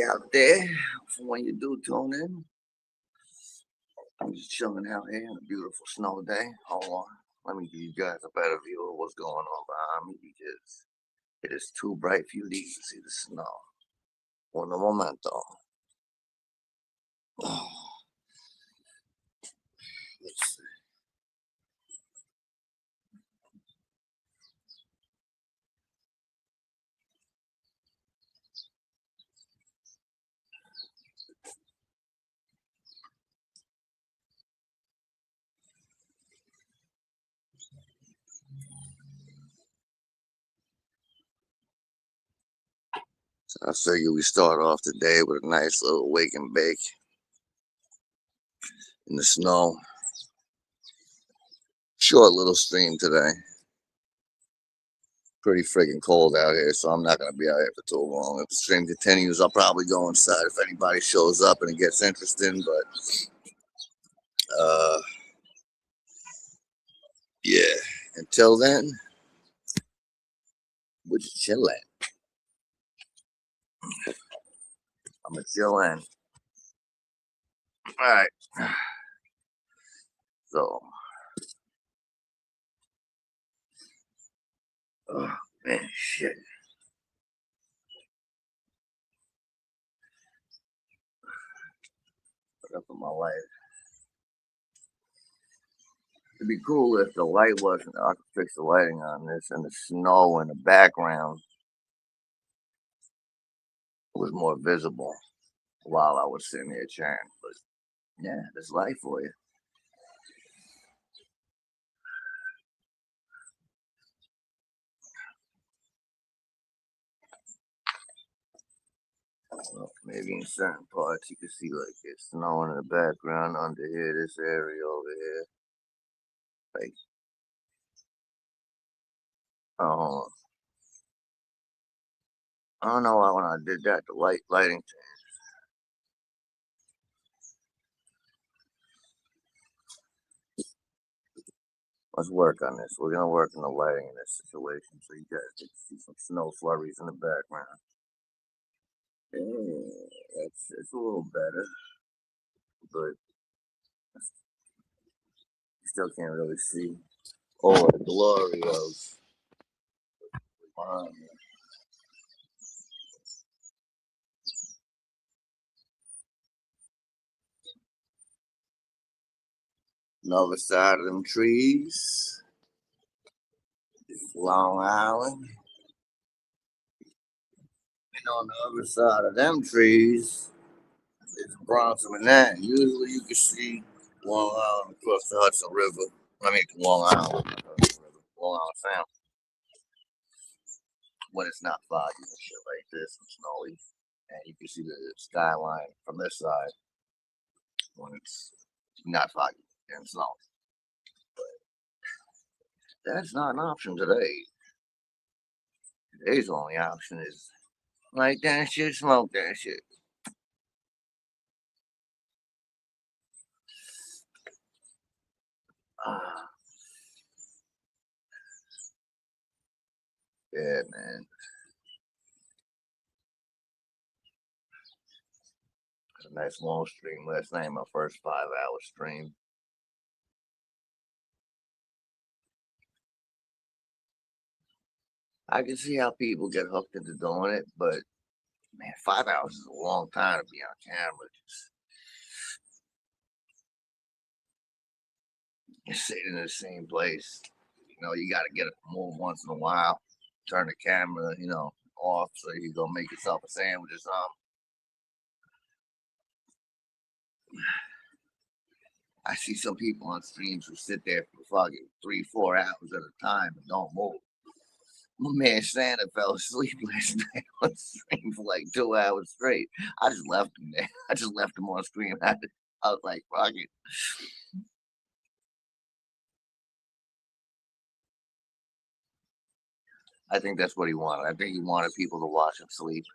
Out there for when you do tune in. I'm just chilling out here on a beautiful snow day. Hold on. Let me give you guys a better view of what's going on behind me because it is too bright for you to even see the snow. Un momento. Let's see. So I figure we start off the day with a nice little wake and bake in the snow. Short little stream today. Pretty freaking cold out here, so I'm not going to be out here for too long. If the stream continues, I'll probably go inside if anybody shows up and it gets interesting. But yeah, until then, we're just chilling. I'm going to chill in. All right. So, oh man, shit. Put up with my light. It'd be cool if the light wasn't. I could fix the lighting on this, and the snow in the background was more visible while I was sitting here chatting. But yeah, there's light for you. Well, maybe in certain parts you can see like it's snowing in the background under here, this area over here. Like, oh, I don't know why when I did that, the lighting changed. Let's work on this. We're gonna work on the lighting in this situation so you guys can see some snow flurries in the background. Yeah, it's a little better, but you still can't really see all the glory of behind me. Another side of them trees is Long Island. And on the other side of them trees is Bronx and Manhattan. Usually you can see Long Island across the Hudson River. I mean, Long Island, Long Island Sound. When it's not foggy and shit like this and snowy. And you can see the skyline from this side when it's not foggy and snowy. That's not an option today. Today's only option is like that shit, smoke that shit. Ah, yeah, man. It's a nice long stream last night, my first 5 hour stream. I can see how people get hooked into doing it, but man, 5 hours is a long time to be on camera. Just sitting in the same place. You got to get it move once in a while. Turn the camera, off so you go make yourself a sandwich or something. I see some people on streams who sit there for fucking 3, 4 hours at a time and don't move. My man Santa fell asleep last night on stream for like 2 hours straight. I just left him there. I just left him on stream. I was like, fuck it. I think that's what he wanted. I think he wanted people to watch him sleep.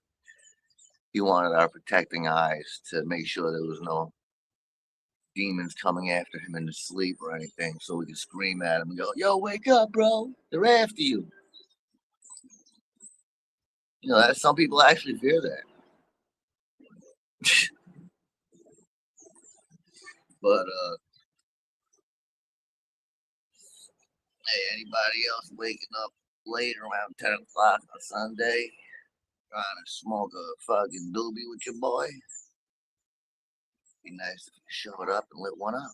He wanted our protecting eyes to make sure there was no demons coming after him in his sleep or anything, so we could scream at him and go, "Yo, wake up, bro! They're after you." That some people actually fear that. But hey, anybody else waking up late around 10 o'clock on Sunday, trying to smoke a fucking doobie with your boy? Be nice if you showed up and lit one up.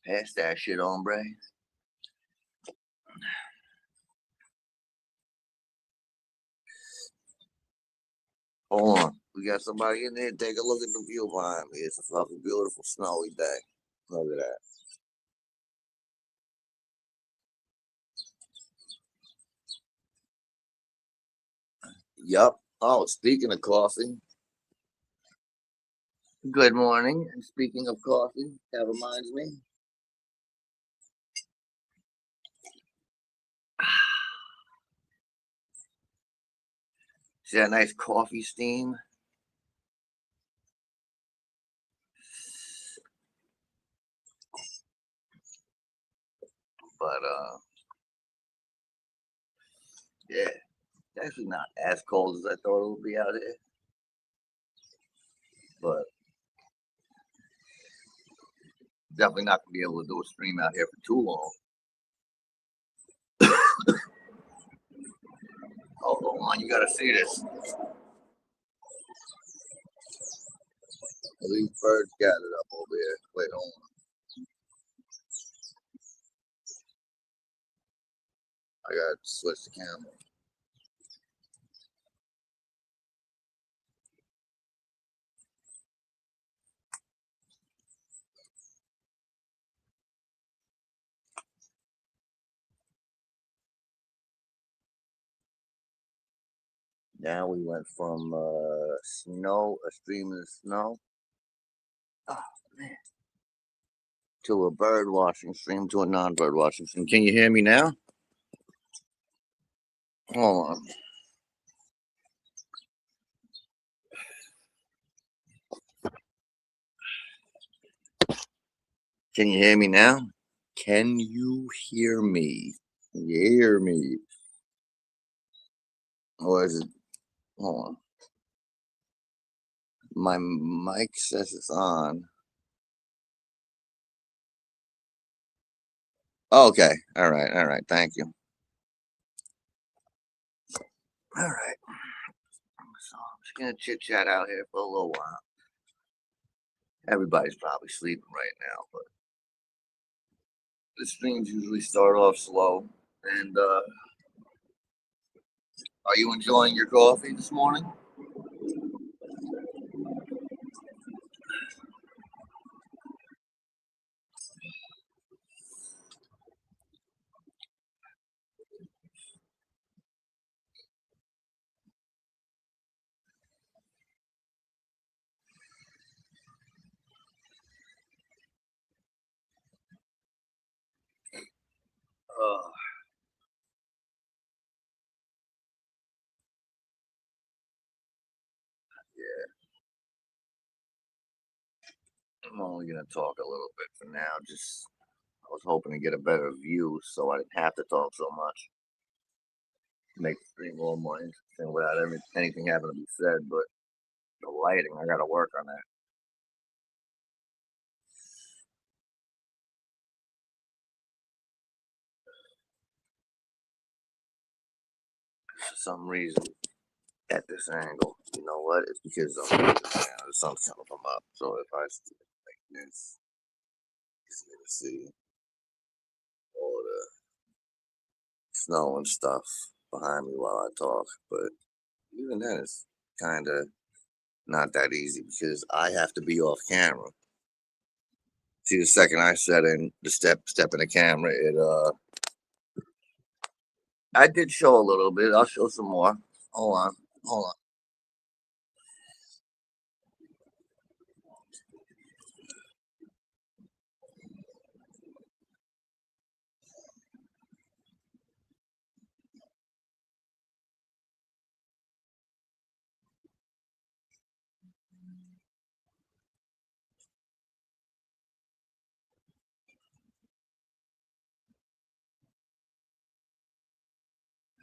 Pass that shit, hombre. Hold on. We got somebody in there. Take a look at the view behind me. It's a fucking beautiful snowy day. Look at that. Yup. Oh, speaking of coffee, good morning. And speaking of coffee, that reminds me. See that nice coffee steam? But yeah, it's actually not as cold as I thought it would be out here. But definitely not gonna be able to do a stream out here for too long. Oh, hold on, you gotta see this. These birds gathered up over here. Wait, hold on. I gotta switch the camera. Now we went from snow, a stream of snow, oh man, to a bird watching stream to a non-bird watching stream. Can you hear me now? Hold on. Can you hear me now? Can you hear me? Can you hear me? Or is it? Hold on. My mic says it's on. Okay. All right. All right. Thank you. All right. So I'm just gonna chit chat out here for a little while. Everybody's probably sleeping right now, but the streams usually start off slow. And are you enjoying your coffee this morning? Uh, yeah, I'm only gonna talk a little bit for now. Just I was hoping to get a better view so I didn't have to talk so much. Make the stream a little more interesting without anything having to be said. But the lighting, I gotta work on that. For some reason, at this angle, you know what? It's because the sun's coming from up. So if I stick it like this, it's gonna see all the snow and stuff behind me while I talk. But even then, it's kind of not that easy because I have to be off camera. See, the second I set in the step in the camera, I did show a little bit. I'll show some more. Hold on, hold on.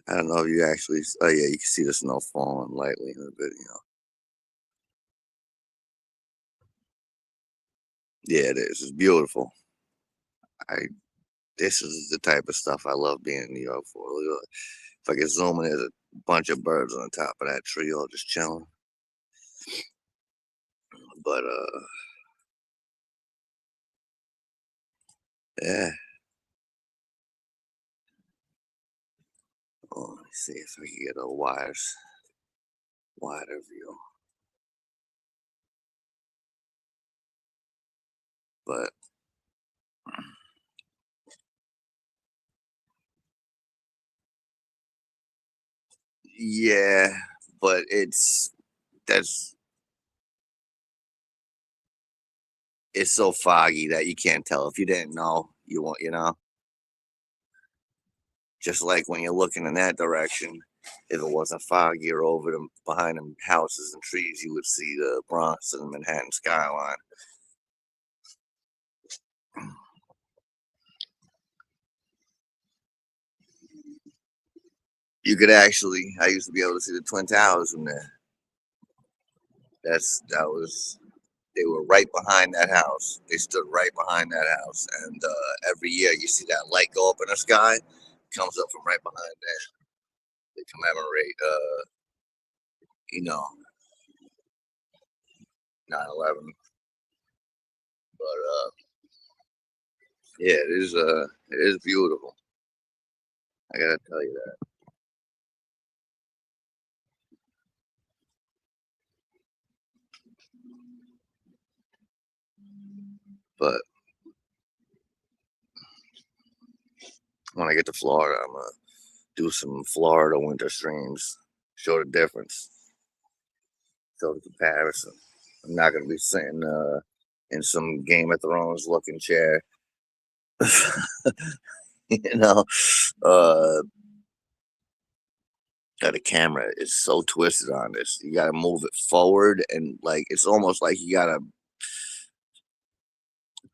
I don't know if you actually. Oh yeah, you can see the snow falling lightly in the video. Yeah, it is. It's beautiful. I This is the type of stuff I love being in New York for. Look, if I get zoom in, there's a bunch of birds on the top of that tree all just chilling. But yeah. Oh, let me see if I can get a wider view. But yeah, but that's it's so foggy that you can't tell. If you didn't know, you won't. Just like when you're looking in that direction, if it wasn't foggy or over them behind them houses and trees, you would see the Bronx and Manhattan skyline. You could actually, I used to be able to see the Twin Towers from there. That was They were right behind that house. They stood right behind that house, and every year you see that light go up in the sky, comes up from right behind there. They commemorate, you know, 9/11. But yeah, it is beautiful. I gotta tell you that. But when I get to Florida, I'm gonna do some Florida winter streams, show the difference, show the comparison. I'm not gonna be sitting in some Game of Thrones looking chair, you know. Uh, the camera is so twisted on this. You gotta move it forward, and like it's almost like you gotta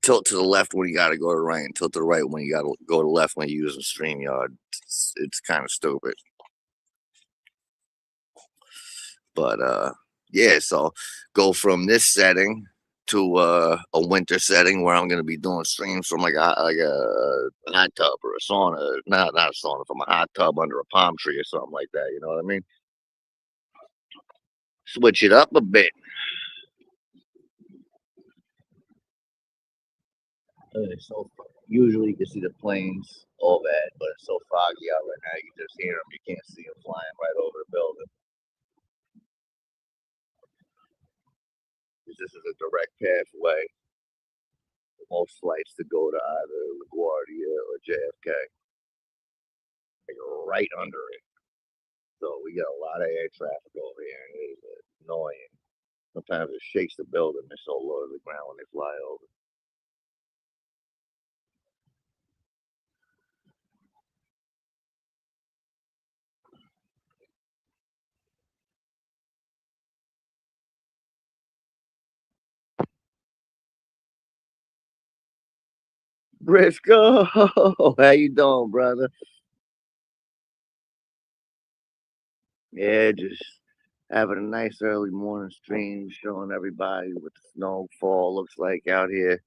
tilt to the left when you gotta go to the right, and tilt to the right when you gotta go to the left when you're using StreamYard. It's kind of stupid. But yeah, so go from this setting to a winter setting where I'm gonna be doing streams from like a hot tub or a sauna, not a sauna, from a hot tub under a palm tree or something like that. You know what I mean? Switch it up a bit. Usually you can see the planes overhead, but it's so foggy out right now. You can just hear them. You can't see them flying right over the building. 'Cause this is a direct pathway for most flights to go to either LaGuardia or JFK, like right under it. So we get a lot of air traffic over here, and it is annoying. Sometimes it shakes the building. They're so low to the ground when they fly over. Briscoe, how you doing, brother? Yeah, just having a nice early morning stream, showing everybody what the snowfall looks like out here.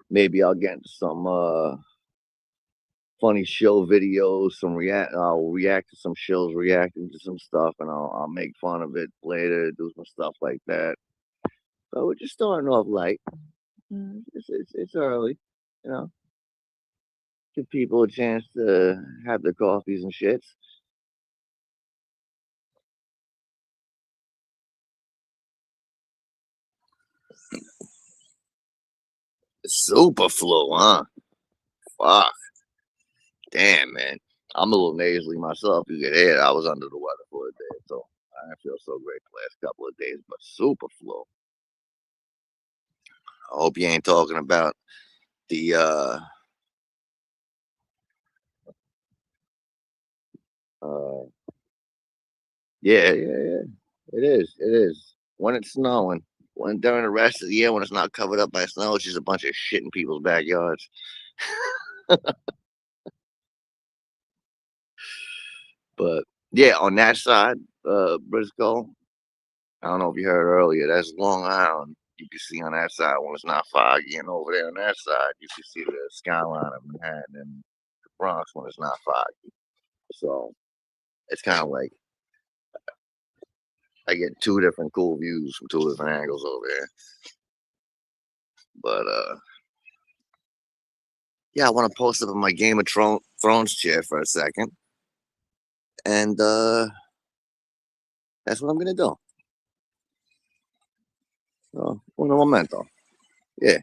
Maybe I'll get into some funny show videos, I'll react to some shows reacting to some stuff, and I'll make fun of it later, do some stuff like that. So we're just starting off light. It's early, you know. Give people a chance to have their coffees and shits. Super flu, huh? Fuck. Damn, man. I'm a little nasally myself. You can hear it. I was under the weather for a day, so I didn't feel so great the last couple of days. But super flu. I hope you ain't talking about the uh yeah. It is. It is. When it's snowing. When during the rest of the year when it's not covered up by snow, it's just a bunch of shit in people's backyards. But yeah, on that side, Briscoe, I don't know if you heard earlier. That's Long Island. You can see on that side when it's not foggy, and over there on that side, you can see the skyline of Manhattan and the Bronx when it's not foggy. So it's kind of like I get two different cool views from two different angles over there. But yeah, I want to post up in my Game of Thrones chair for a second, and that's what I'm gonna do. So, un momento. Yeah,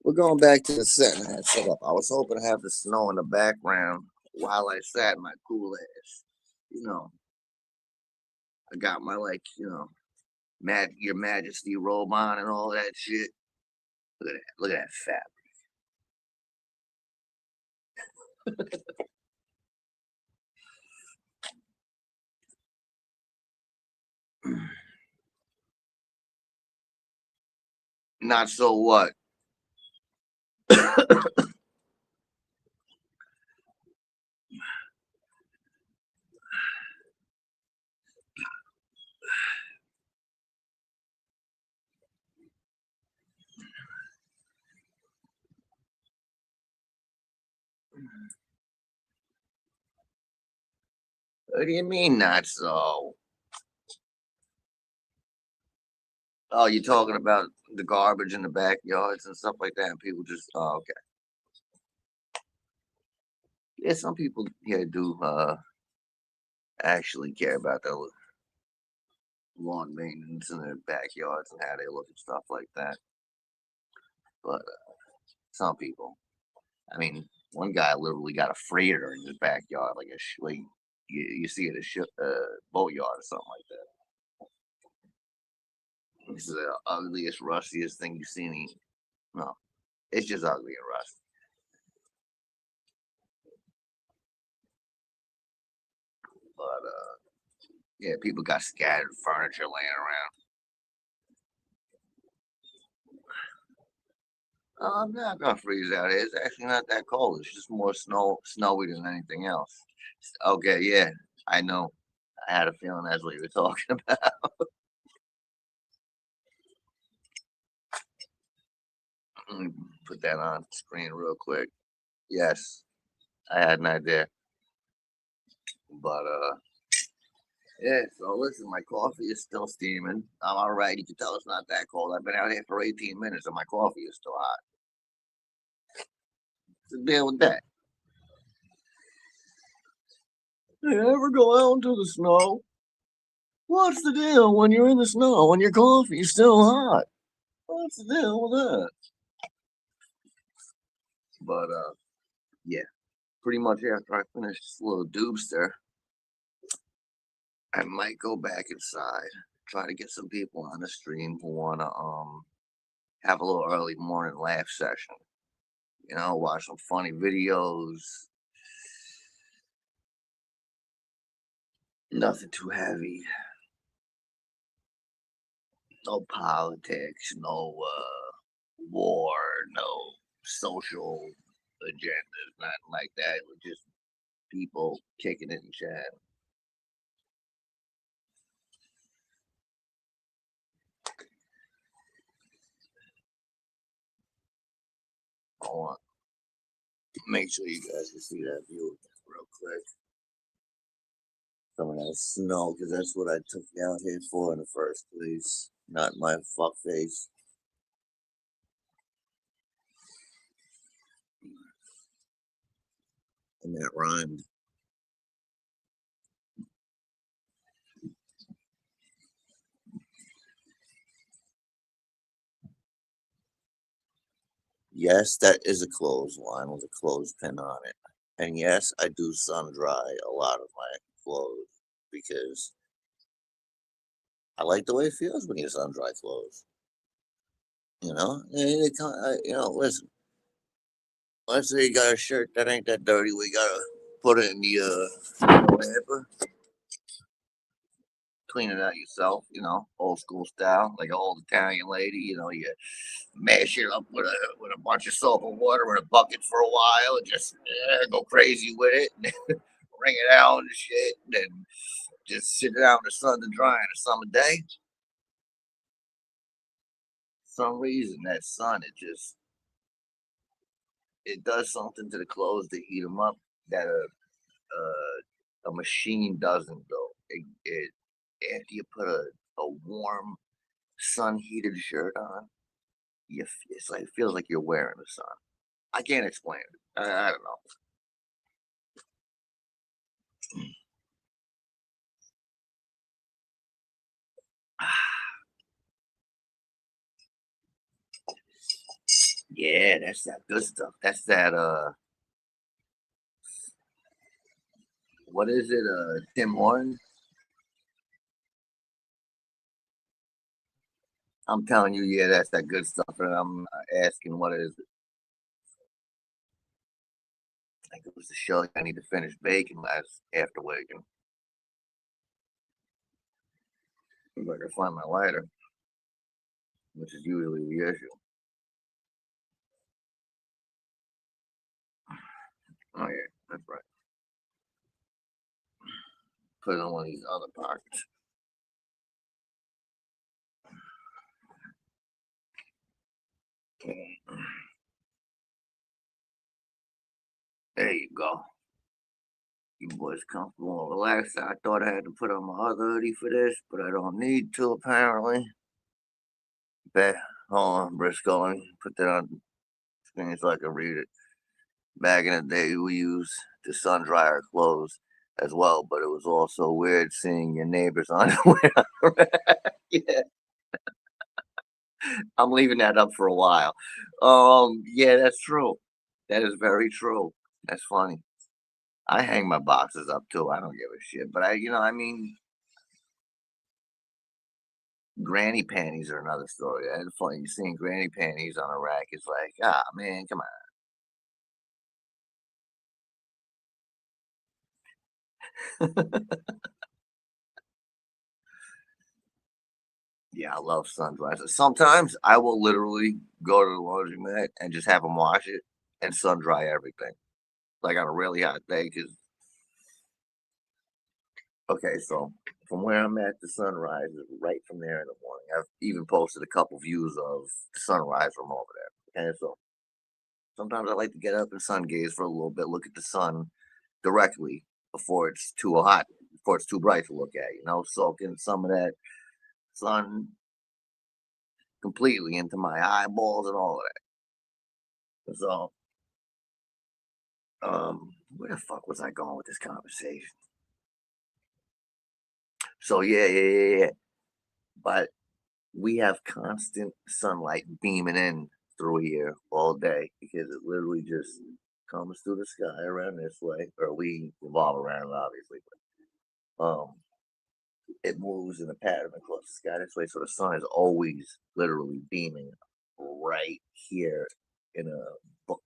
we're going back to the set I had set up. I was hoping to have the snow in the background while I sat in my cool ass. You know, I got my your Majesty robe on and all that shit. Look at that. Look at that fat. Not so what? What do you mean not so? Oh, you're talking about the garbage in the backyards and stuff like that, and people just okay. Yeah, some people here do actually care about their lawn maintenance in their backyards and how they look and stuff like that. But some people, I mean, one guy literally got a freighter in his backyard, like like you see it at a boatyard or something like that. This is the ugliest, rustiest thing you've seen. No, it's just ugly and rusty. But yeah, people got scattered furniture laying around. I'm not gonna freeze out here. It's actually not that cold. It's just more snowy than anything else. Okay, yeah, I know. I had a feeling that's what you were talking about. Let me put that on screen real quick. Yes, I had an idea, but yeah. So listen, my coffee is still steaming. I'm all right. You can tell it's not that cold. I've been out here for 18 minutes, and my coffee is still hot. So deal with that. You ever go out into the snow? What's the deal when you're in the snow and your coffee's still hot? What's the deal with that? But yeah, pretty much after I finish this little doobster, I might go back inside, try to get some people on the stream who wanna have a little early morning laugh session. You know, watch some funny videos. Nothing too heavy. No politics. No war. No social agendas. Nothing like that. Just people kicking it and chatting. I want make sure you guys can see that view real quick. Some of that snow, because that's what I took you out here for in the first place. Not my fuck face. And that rhymed. Yes, that is a clothesline with a clothespin on it. And yes, I do sun dry a lot of my clothes because I like the way it feels when you sun dry clothes. You know, listen. Let's say you got a shirt that ain't that dirty. We gotta put it in the whatever, clean it out yourself. You know, old school style, like an old Italian lady. You know, you mash it up with a bunch of soap and water in a bucket for a while, and just go crazy with it, and wring it out and shit, and then just sit it out in the sun to dry on a summer day. some reason that sun, it does something to the clothes to heat them up that a machine doesn't though. It after you put a warm sun heated shirt on, it's like it feels like you're wearing the sun. I can't explain it. I don't know. Yeah, that's that good stuff. That's that what is it? Tim Horton. I'm telling you, yeah, that's that good stuff. And I'm asking what is it? I think it was the show I need to finish baking last after waking. If I can find my lighter, which is usually the issue. Oh yeah, that's right. Put it on one of these other pockets. Okay. There you go. You boys comfortable and relaxed. I thought I had to put on my other hoodie for this, but I don't need to apparently. Bet. Hold on, Briscoe. Let me put that on screen so I can read it. Back in the day, we used to sun dry our clothes as well, but it was also weird seeing your neighbor's underwear. Yeah, I'm leaving that up for a while. Yeah, that's true. That is very true. That's funny. I hang my boxes up too. I don't give a shit. But I mean, granny panties are another story. It's funny. You seeing granny panties on a rack is like, ah, man, come on. Yeah, I love sunglasses. Sometimes I will literally go to the laundromat and just have them wash it and sun dry everything, like on a really hot day. Cause okay, so from where I'm at, the sunrise is right from there in the morning. I've even posted a couple views of the sunrise from over there. And so sometimes I like to get up and sun gaze for a little bit, look at the sun directly before it's too hot, before it's too bright to look at. Soak in some of that sun completely into my eyeballs and all of that. So where the fuck was I going with this conversation? So yeah. But we have constant sunlight beaming in through here all day because it literally just comes through the sky around this way, or we revolve around it, obviously. But it moves in a pattern across the sky this way, so the sun is always literally beaming right here in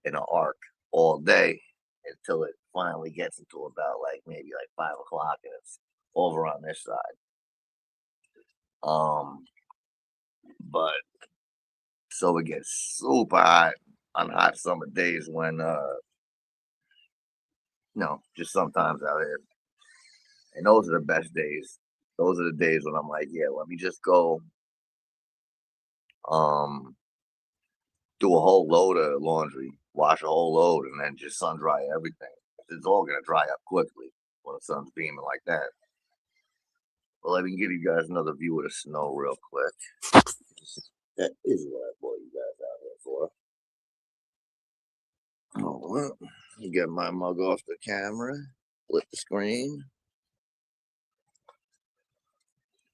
an arc all day until it finally gets into about like maybe like 5 o'clock and it's over on this side. Um, but so it gets super hot on hot summer days when just sometimes out here. And those are the best days. Those are the days when I'm like, yeah, let me just go um do a whole load of laundry, wash a whole load, and then just sun dry everything. It's all gonna dry up quickly when the sun's beaming like that. Well, let me give you guys another view of the snow real quick. That is what I brought you guys out here for. Oh, well, you get my mug off the camera, flip the screen.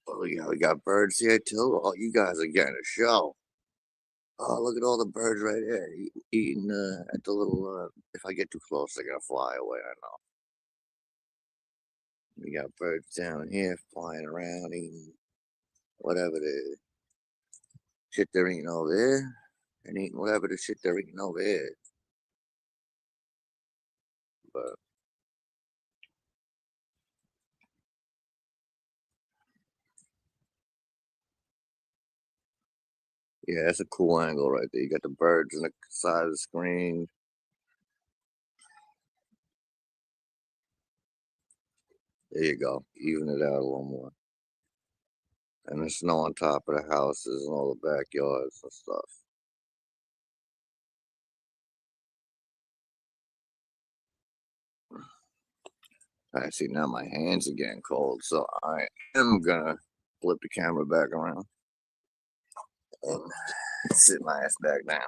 Oh, yeah, we got birds here too. Oh, you guys are getting a show. Oh, look at all the birds right there eating at the little. If I get too close, they're gonna fly away. I know. We got birds down here flying around eating whatever the shit they're eating over there, and eating whatever the shit they're eating over here. But yeah, that's a cool angle right there. You got the birds on the side of the screen. There you go. Even it out a little more. and the snow on top of the houses and all the backyards and stuff. I see now my hands are getting cold, so I am gonna flip the camera back around and sit my ass back down.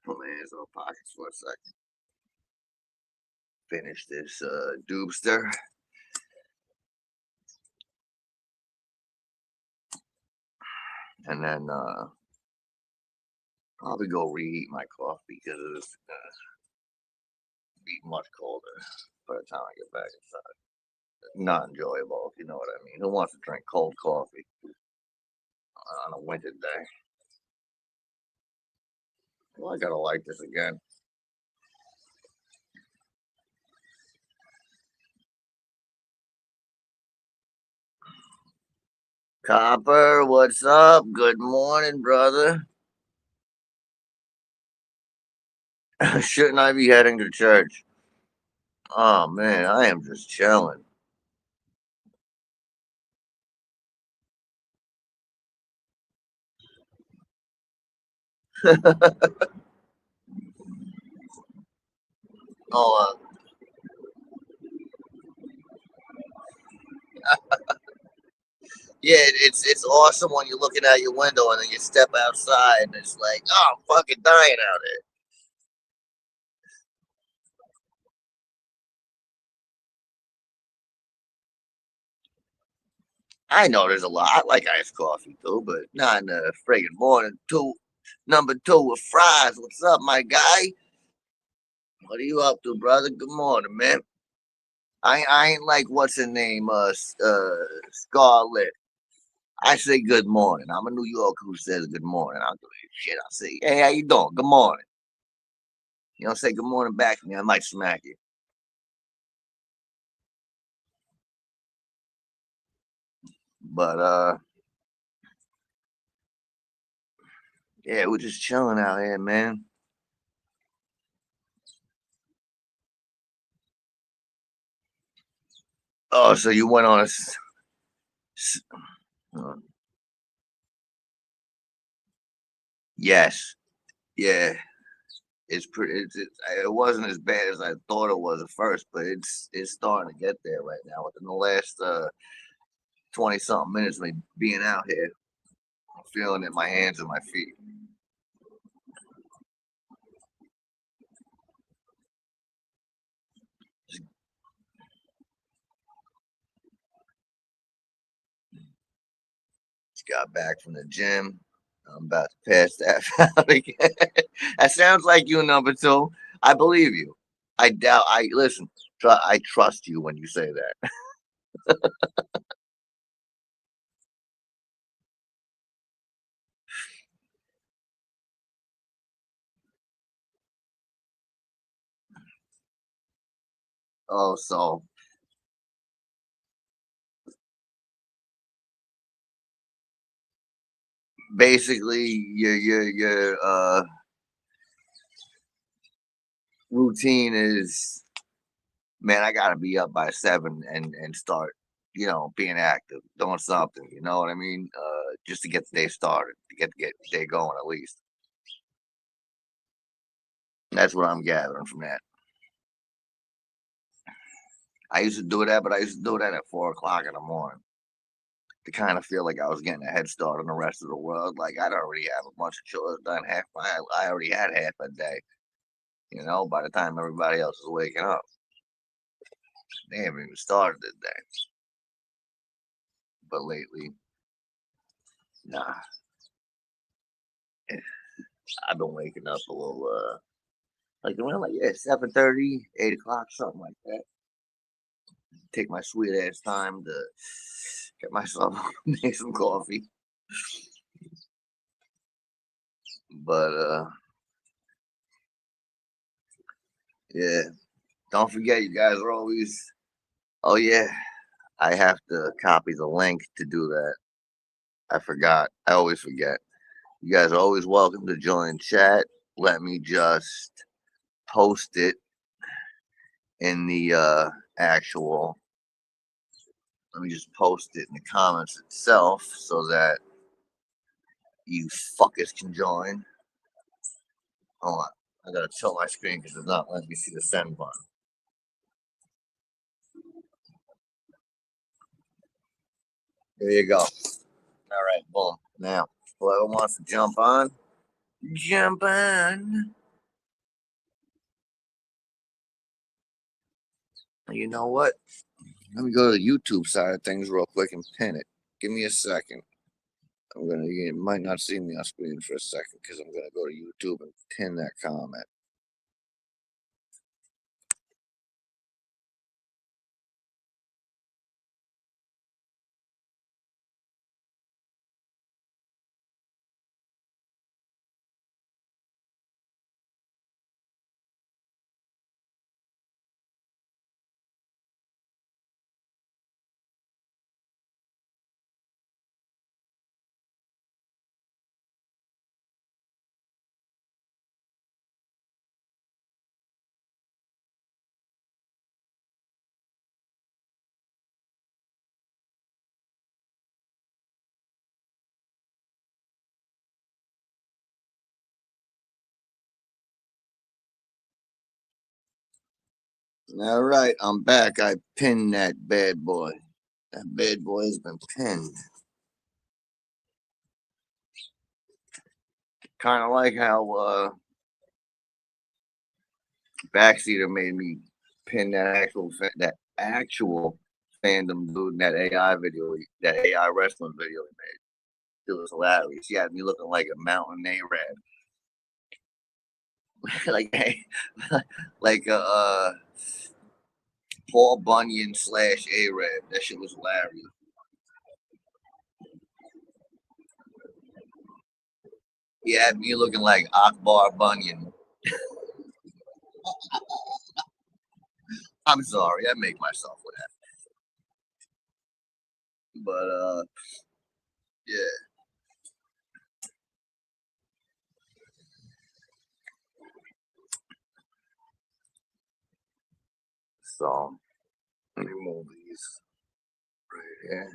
Put my hands in my pockets for a second. Finish this doobster. And then probably go reheat my coffee because it's gonna be much colder by the time I get back inside. Not enjoyable, if you know what I mean. Who wants to drink cold coffee on a winter day? Well, I gotta like this again. Copper, what's up? Good morning, brother. Shouldn't I be heading to church? Oh man, I am just chilling. Oh, yeah, it's awesome when you're looking out your window and then you step outside and it's like, oh, I'm fucking dying out here. I know there's a lot. I like iced coffee too, but not in the friggin' morning. Number two with fries. What's up, my guy? What are you up to, brother? Good morning, man. I ain't like what's her name, Scarlett. I say good morning. I'm a New Yorker who says good morning. I don't give a shit. I say, hey, how you doing? Good morning. You don't say good morning back to me, I might smack you. But yeah, we're just chilling out here, man. Oh, so you went on s- uh, yes, yeah. It's pretty. It wasn't as bad as I thought it was at first, but it's starting to get there right now. Within the last 20 something minutes of me being out here, I'm feeling it in my hands and my feet. Just got back from the gym. I'm about to pass that out again. That sounds like you, number two. I believe you. I doubt. I listen. I trust you when you say that. Oh, so basically, your routine is, man, I gotta be up by 7 and start, being active, doing something. You know what I mean? Just to get the day started, to get the day going at least. That's what I'm gathering from that. I used to do that, but I used to do that at 4 o'clock in the morning to kind of feel like I was getting a head start on the rest of the world. Like I'd already have a bunch of chores done. I already had half a day. By the time everybody else is waking up, they haven't even started the day. But lately, nah, I've been waking up a little, like around like 7:30, 8 o'clock, something like that. Take my sweet ass time to get myself make some coffee. But yeah, don't forget, you guys are always. Oh yeah, I have to copy the link to do that. I forgot. I always forget. You guys are always welcome to join chat. Let me just post it in the actual Let me just post it in the comments itself so that you fuckers can join. Hold on. I gotta tilt my screen because it's not letting me see the send button. There you go. All right, boom. Now, whoever wants to jump on, jump on. You know what? Let me go to the YouTube side of things real quick and pin it. Give me a second. You might not see me on screen for a second because I'm gonna go to YouTube and pin that comment. All right, I'm back. I pinned that bad boy. That bad boy has been pinned. Kind of like how Backseater made me pin that actual fandom dude in that AI video, that AI wrestling video he made. It was hilarious. He had me looking like a mountain Arab, like a Paul Bunyan / Arab. That shit was hilarious. He had me looking like Akbar Bunyan. I'm sorry, I make myself laugh. But yeah. So let me move these right here.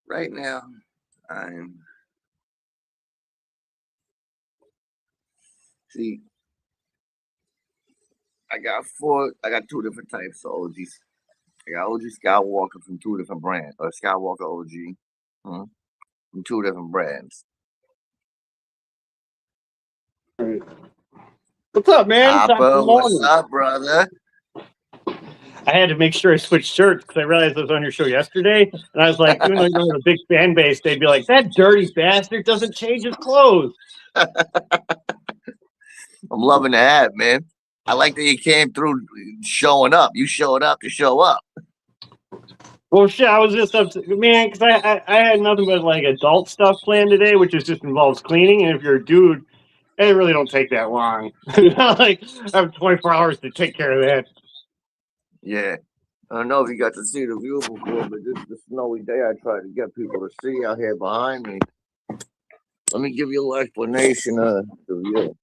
Right now, I got two different types of OGs. I got OG Skywalker from two different brands, or Skywalker OG from two different brands. What's up, man? Papa, what's up, brother? I had to make sure I switched shirts because I realized I was on your show yesterday, and I was like, even though you have a big fan base, they'd be like, "That dirty bastard doesn't change his clothes." I'm loving the hat, man. I like that you came through showing up. You showed up to show up. Well, shit, I was just upset, man, because I had nothing but like adult stuff planned today, which is just involves cleaning. And if you're a dude, it really don't take that long. Like I have 24 hours to take care of that. Yeah. I don't know if you got to see the view before, but this is the snowy day I tried to get people to see out here behind me. Let me give you a little explanation of the view.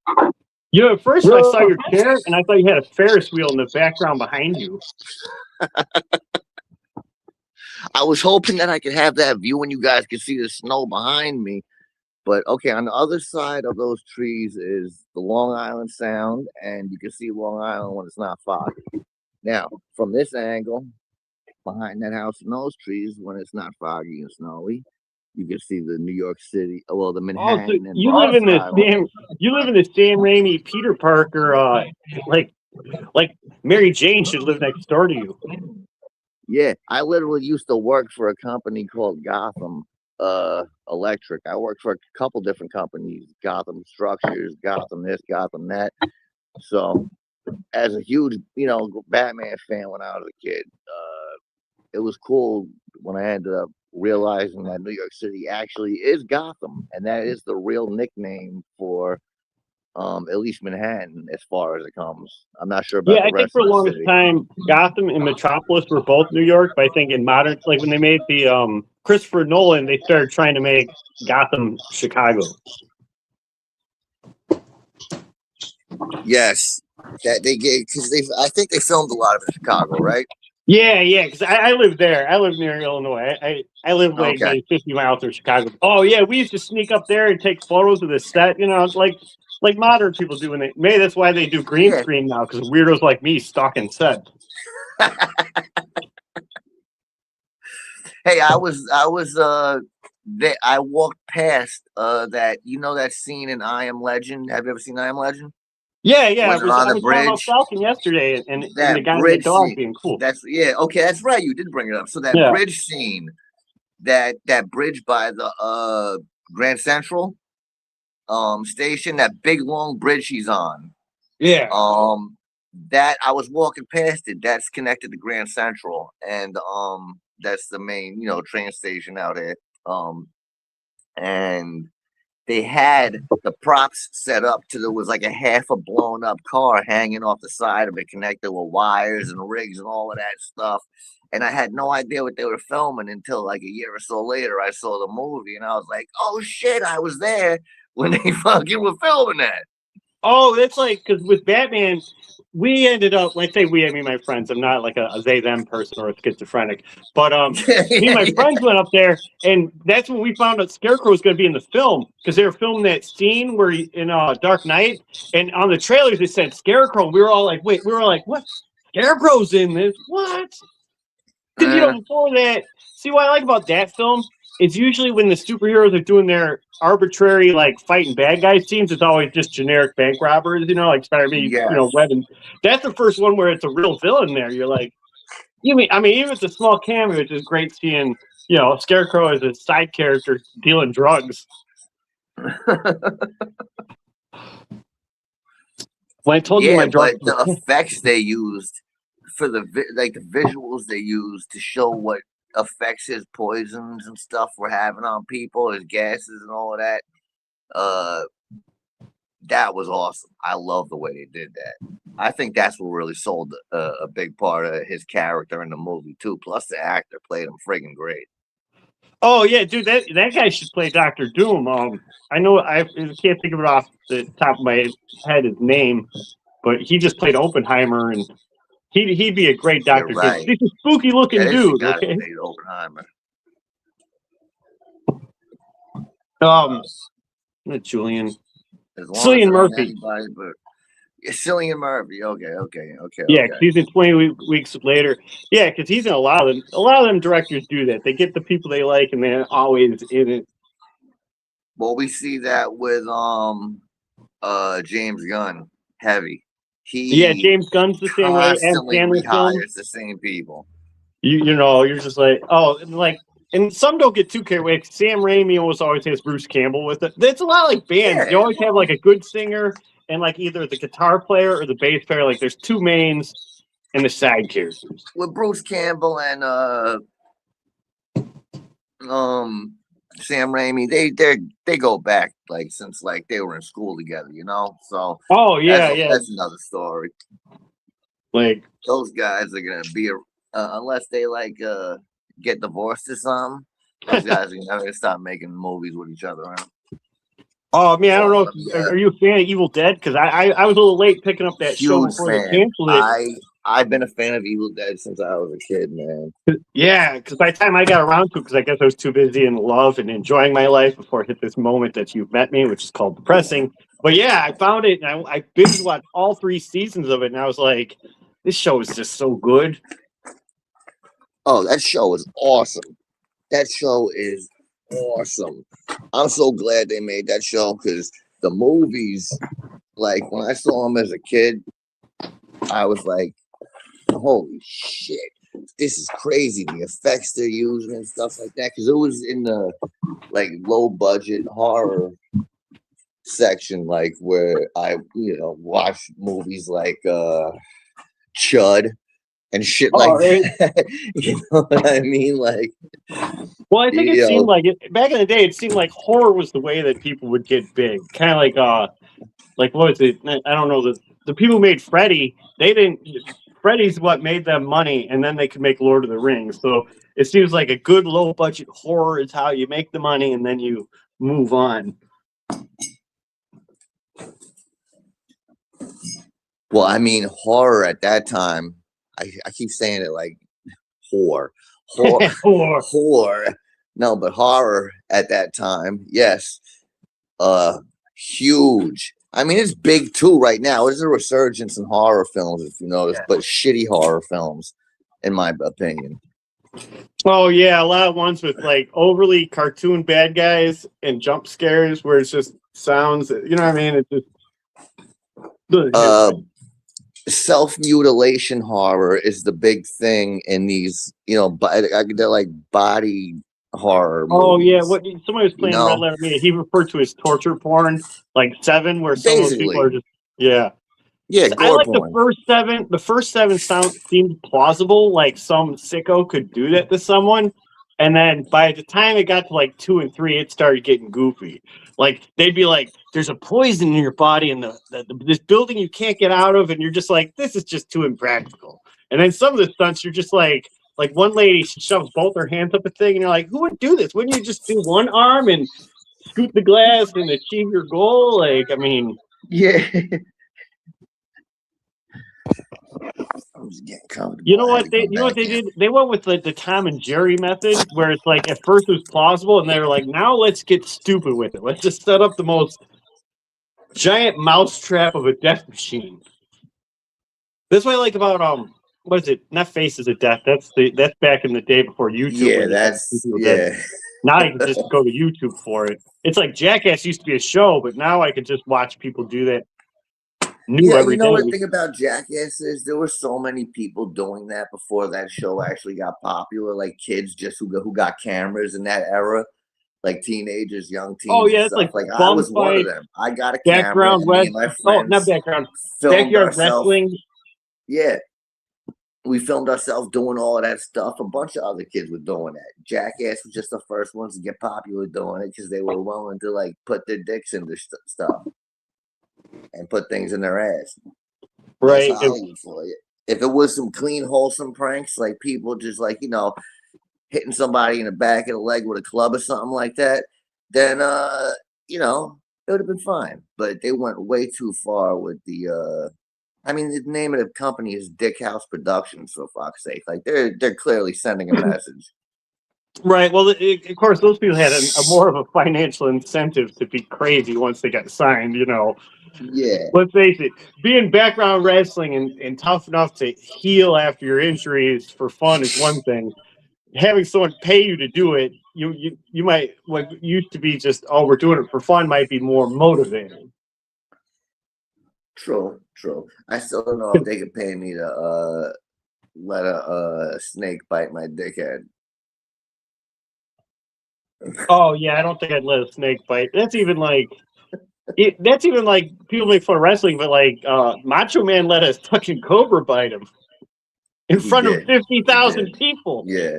You know, at first I saw your chair, and I thought you had a Ferris wheel in the background behind you. I was hoping that I could have that view and you guys could see the snow behind me. But okay, on the other side of those trees is the Long Island Sound, and you can see Long Island when it's not foggy. Now, from this angle, behind that house and those trees, when it's not foggy and snowy, you can see the New York City, well, the Manhattan. So you live in this Sam Raimi, Peter Parker, like Mary Jane should live next door to you. Yeah, I literally used to work for a company called Gotham Electric. I worked for a couple different companies, Gotham Structures, Gotham this, Gotham that. So as a huge, Batman fan when I was a kid, it was cool when I ended up realizing that New York City actually is Gotham, and that is the real nickname for at least Manhattan as far as it comes. I'm not sure about the rest of the city. Yeah, I think for the longest time, Gotham and Metropolis were both New York, but I think in modern, like when they made the Christopher Nolan, they started trying to make Gotham Chicago. Yes, that they gave, because I think they filmed a lot of it in Chicago, right? Yeah, yeah, because I live there. I live near Illinois. I live like Okay. maybe 50 miles from Chicago. Oh yeah, we used to sneak up there and take photos of the set. You know, like modern people do. Maybe that's why they do green Yeah. screen now, because weirdos like me stalking set. Hey, I walked past that that scene in I Am Legend. Have you ever seen I Am Legend? Yeah, yeah. When they're on I the was talking about bridge, stalking yesterday, and the that guy and the bridge dog scene. being cool. That's yeah, okay, that's right. You did bring it up. So that Yeah, bridge scene, that bridge by the Grand Central station, that big long bridge he's on. yeah. That I was walking past it. That's connected to Grand Central, and that's the main train station out there. Um, and they had the props set up to there was like a half a blown up car hanging off the side of it, connected with wires and rigs and all of that stuff. And I had no idea what they were filming until like a year or so later. I saw the movie and I was like, "Oh shit, I was there when they fucking were filming that." Oh, that's like because with Batman, we ended up like say we. I mean, my friends. I'm not like a they them person or a schizophrenic, but me and my friends went up there, and that's when we found out Scarecrow was going to be in the film because they were filming that scene where in Dark Knight, and on the trailers it said Scarecrow. We were all like, wait, we were like, what? Scarecrow's in this? What? Because before that, see what I like about that film is usually when the superheroes are doing their arbitrary like fighting bad guy scenes, it's always just generic bank robbers, like Spider-Man, Yes. Web, and that's the first one where it's a real villain. There, you're like, I mean, even if it's a small cameo, it's just great seeing Scarecrow as a side character dealing drugs. When I told you Yeah, my drug, but the effects they used for the visuals they used to show what effects his poisons and stuff were having on people, his gases and all of that. Uh, that was awesome. I love the way they did that. I think that's what really sold a big part of his character in the movie too. Plus, the actor played him friggin' great. oh yeah, dude, that guy should play Doctor Doom. I know I can't think of it off the top of my head his name, but he just played Oppenheimer, and he'd be a great You're Doctor Doom. right. He's a spooky looking That is the dude. guy that Okay. played Oppenheimer. Um, not Julian. As long as Cillian it ain't Murphy. anybody but Cillian Murphy. Okay. Yeah, because he's in 20 weeks later. Yeah, because he's in a lot of them. A lot of them directors do that. They get the people they like, and they're always in it. Well, we see that with James Gunn, heavy. Yeah, He James Gunn's the same way. And constantly Sandler films. rehires the same people. You're just like, oh, and some don't get too carried away. Sam Raimi always has Bruce Campbell with it. It's a lot like bands. Yeah, You always have like a good singer and like either the guitar player or the bass player. Like there's two mains and the side characters. with Bruce Campbell and Sam Raimi, they go back like since like they were in school together, So Oh yeah, that's another story. Like Those guys are gonna be unless they like get divorced or something. Those guys are never gonna stop making movies with each other. oh man, I don't know. Are you a fan of Evil Dead? Because I was a little late picking up that show Huge before they fan. canceled it. I've been a fan of Evil Dead since I was a kid, man. Yeah, because by the time I got around to it, because I guess I was too busy in love and enjoying my life before I hit this moment that you've met me, which is called depressing. But yeah, I found it and I binge watched all 3 seasons of it, and I was like, this show is just so good. Oh, that show is awesome. That show is awesome. I'm so glad they made that show because the movies, like when I saw them as a kid, I was like, holy shit, this is crazy. The effects they're using and stuff like that. Because it was in the like low budget horror section, like where I, watch movies like Chud and shit like that. You know what I mean? Like, well, I think it seemed like it back in the day. It seemed like horror was the way that people would get big. Kind of like what was it? I don't know. The people who made Freddy, they didn't. Freddy's what made them money, and then they could make Lord of the Rings. So it seems like a good low budget horror is how you make the money, and then you move on. Well, I mean, horror at that time. I keep saying it like Whore. Or Whore. No, but horror at that time, yes. Huge. I mean, it's big too right now. There's a resurgence in horror films, if you notice, but shitty horror films, in my opinion. oh yeah, a lot of ones with like overly cartoon bad guys and jump scares where it's just sounds. You know what I mean? It's just Self-mutilation horror is the big thing in these, they're like body horror oh yeah, movies, what somebody was playing Red Letter Media. He referred to as torture porn, like Seven, where some of those people are basically. just yeah. Yeah, I gore like the porn. first seven. The first seven seemed plausible, like some sicko could do that to someone. And then by the time it got to like 2 and 3, it started getting goofy. Like they'd be like, "There's a poison in your body, and this building you can't get out of," and you're just like, "This is just too impractical." And then some of the stunts, you're just like one lady, she shoves both her hands up a thing, and you're like, "Who would do this? Wouldn't you just do one arm and scoot the glass and achieve your goal?" Like, I mean, Yeah. I'm just getting comfortable. you know what they did? They went with the Tom and Jerry method, where it's like at first it was plausible, and they were like, now let's get stupid with it. Let's just set up the most giant mousetrap of a death machine. That's what I like about what is it? Not Faces of Death. That's back in the day before YouTube. Yeah, that's Now I can just go to YouTube for it. It's like Jackass used to be a show, but now I can just watch people do that. Every day. What the thing about Jackass is there were so many people doing that before that show actually got popular, like kids just who got cameras in that era, like teenagers, young teens. Oh yeah, and it's stuff. like I was one of them. I got a camera, and me and my friends. not background. Filmed backyard ourselves. wrestling. Yeah, we filmed ourselves doing all of that stuff. A bunch of other kids were doing that. Jackass was just the first ones to get popular doing it because they were willing to like put their dicks into stuff and put things in their ass. Right. For you. If it was some clean, wholesome pranks, like people just like, hitting somebody in the back of the leg with a club or something like that, then, it would have been fine. But they went way too far with the, the name of the company is Dick House Productions, for fuck's sake. Like, they're clearly sending a message. Right. Well, of course, those people had a more of a financial incentive to be crazy once they got signed, Yeah. Let's face it, being background wrestling and tough enough to heal after your injuries for fun is one thing. Having someone pay you to do it, you might, what used to be just, oh, we're doing it for fun, might be more motivating. True. I still don't know if they could pay me to let a snake bite my dickhead. Oh yeah, I don't think I'd let a snake bite. That's even like people make fun of wrestling, but like Macho Man let a fucking cobra bite him in front of 50,000 people. Yeah,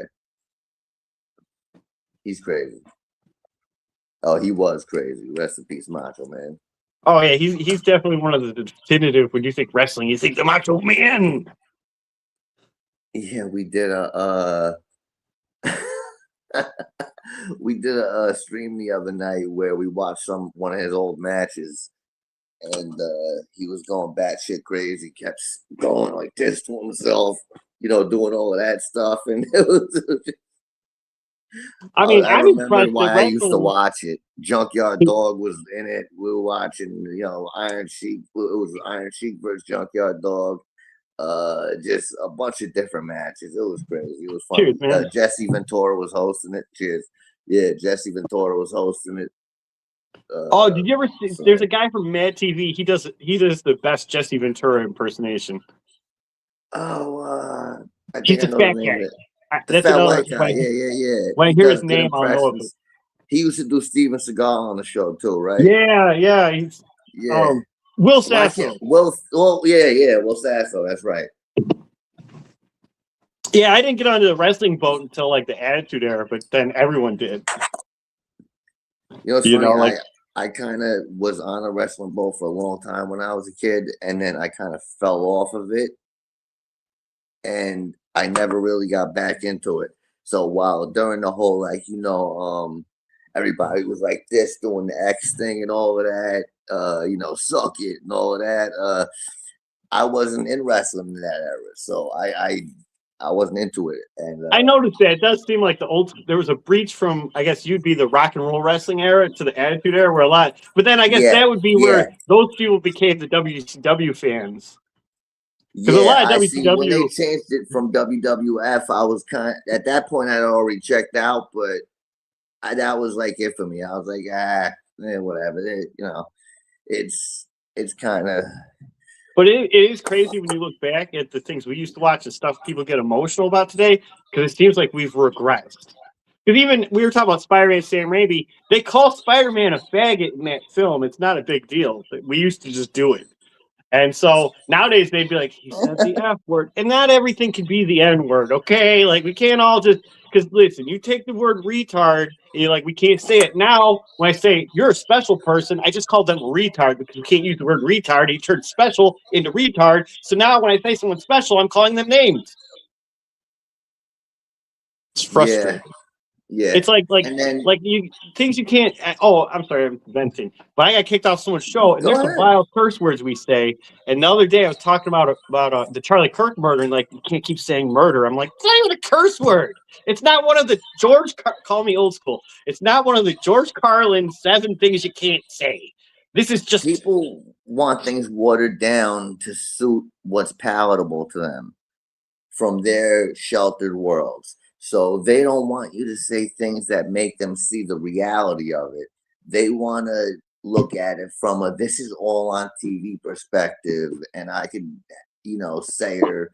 he's crazy. Oh, he was crazy. Rest in peace, Macho Man. Oh yeah, he's definitely one of the definitive. When you think wrestling, you think the Macho Man. Yeah, we did a stream the other night where we watched one of his old matches, and he was going batshit crazy, kept going like this to himself, doing all of that stuff, and it was I remember why I used to watch it. Junkyard Dog was in it. We were watching, Iron Sheik. It was Iron Sheik versus Junkyard Dog. Just a bunch of different matches. It was crazy. It was fun. Cheers, man. Jesse Ventura was hosting it. Cheers. Yeah, Jesse Ventura was hosting it. Did you ever see? There's a guy from Mad TV. He does the best Jesse Ventura impersonation. Oh, he's a fat guy. The fat white guy. Yeah. When I hear his name, I'll know it. He used to do Steven Seagal on the show too, right? Yeah. He's Will Sasso. Will Sasso. That's right. Yeah, I didn't get onto the wrestling boat until like the Attitude Era, but then everyone did. Funny? I kind of was on a wrestling boat for a long time when I was a kid, and then I kind of fell off of it, and I never really got back into it. So while during the whole everybody was like this doing the X thing and all of that, suck it and all of that. I wasn't in wrestling in that era, so I I wasn't into it. And I noticed that it does seem like there was a breach from, I guess you'd be the rock and roll wrestling era to the attitude era where a lot, but then I guess yeah, that would be yeah, where those people became the WCW fans. Because a yeah. lot of I see. When they WCW, changed it from WWF, I was kind of at that point. I'd already checked out, but that was like it for me. I was like, whatever. It's it's kind of but it is crazy when you look back at the things we used to watch and stuff people get emotional about today, because it seems like we've regressed. Because even we were talking about Spider-Man, Sam Raimi, they call Spider-Man a faggot in that film. It's not a big deal. We used to just do it. And so nowadays they'd be like, he said the F word. And not everything can be the N word, okay? Like, we can't all just, because listen, you take the word retard and you're like, we can't say it. Now, when I say you're a special person, I just called them a retard because you can't use the word retard. You turned special into retard. So now when I say someone special, I'm calling them names. It's yeah, frustrating. yeah. It's like And then you things you can't. Oh, I'm sorry, I'm venting. But I got kicked off someone's show, and go there's some ahead. vile curse words we say. And the other day, I was talking about the Charlie Kirk murder, and like you can't keep saying murder. I'm like, it's not even a curse word. It's not one of the call me old school. It's not one of the George Carlin 7 things you can't say. This is just People want things watered down to suit what's palatable to them from their sheltered worlds. So they don't want you to say things that make them see the reality of it. They want to look at it from a this is all on TV perspective, and I could, say or,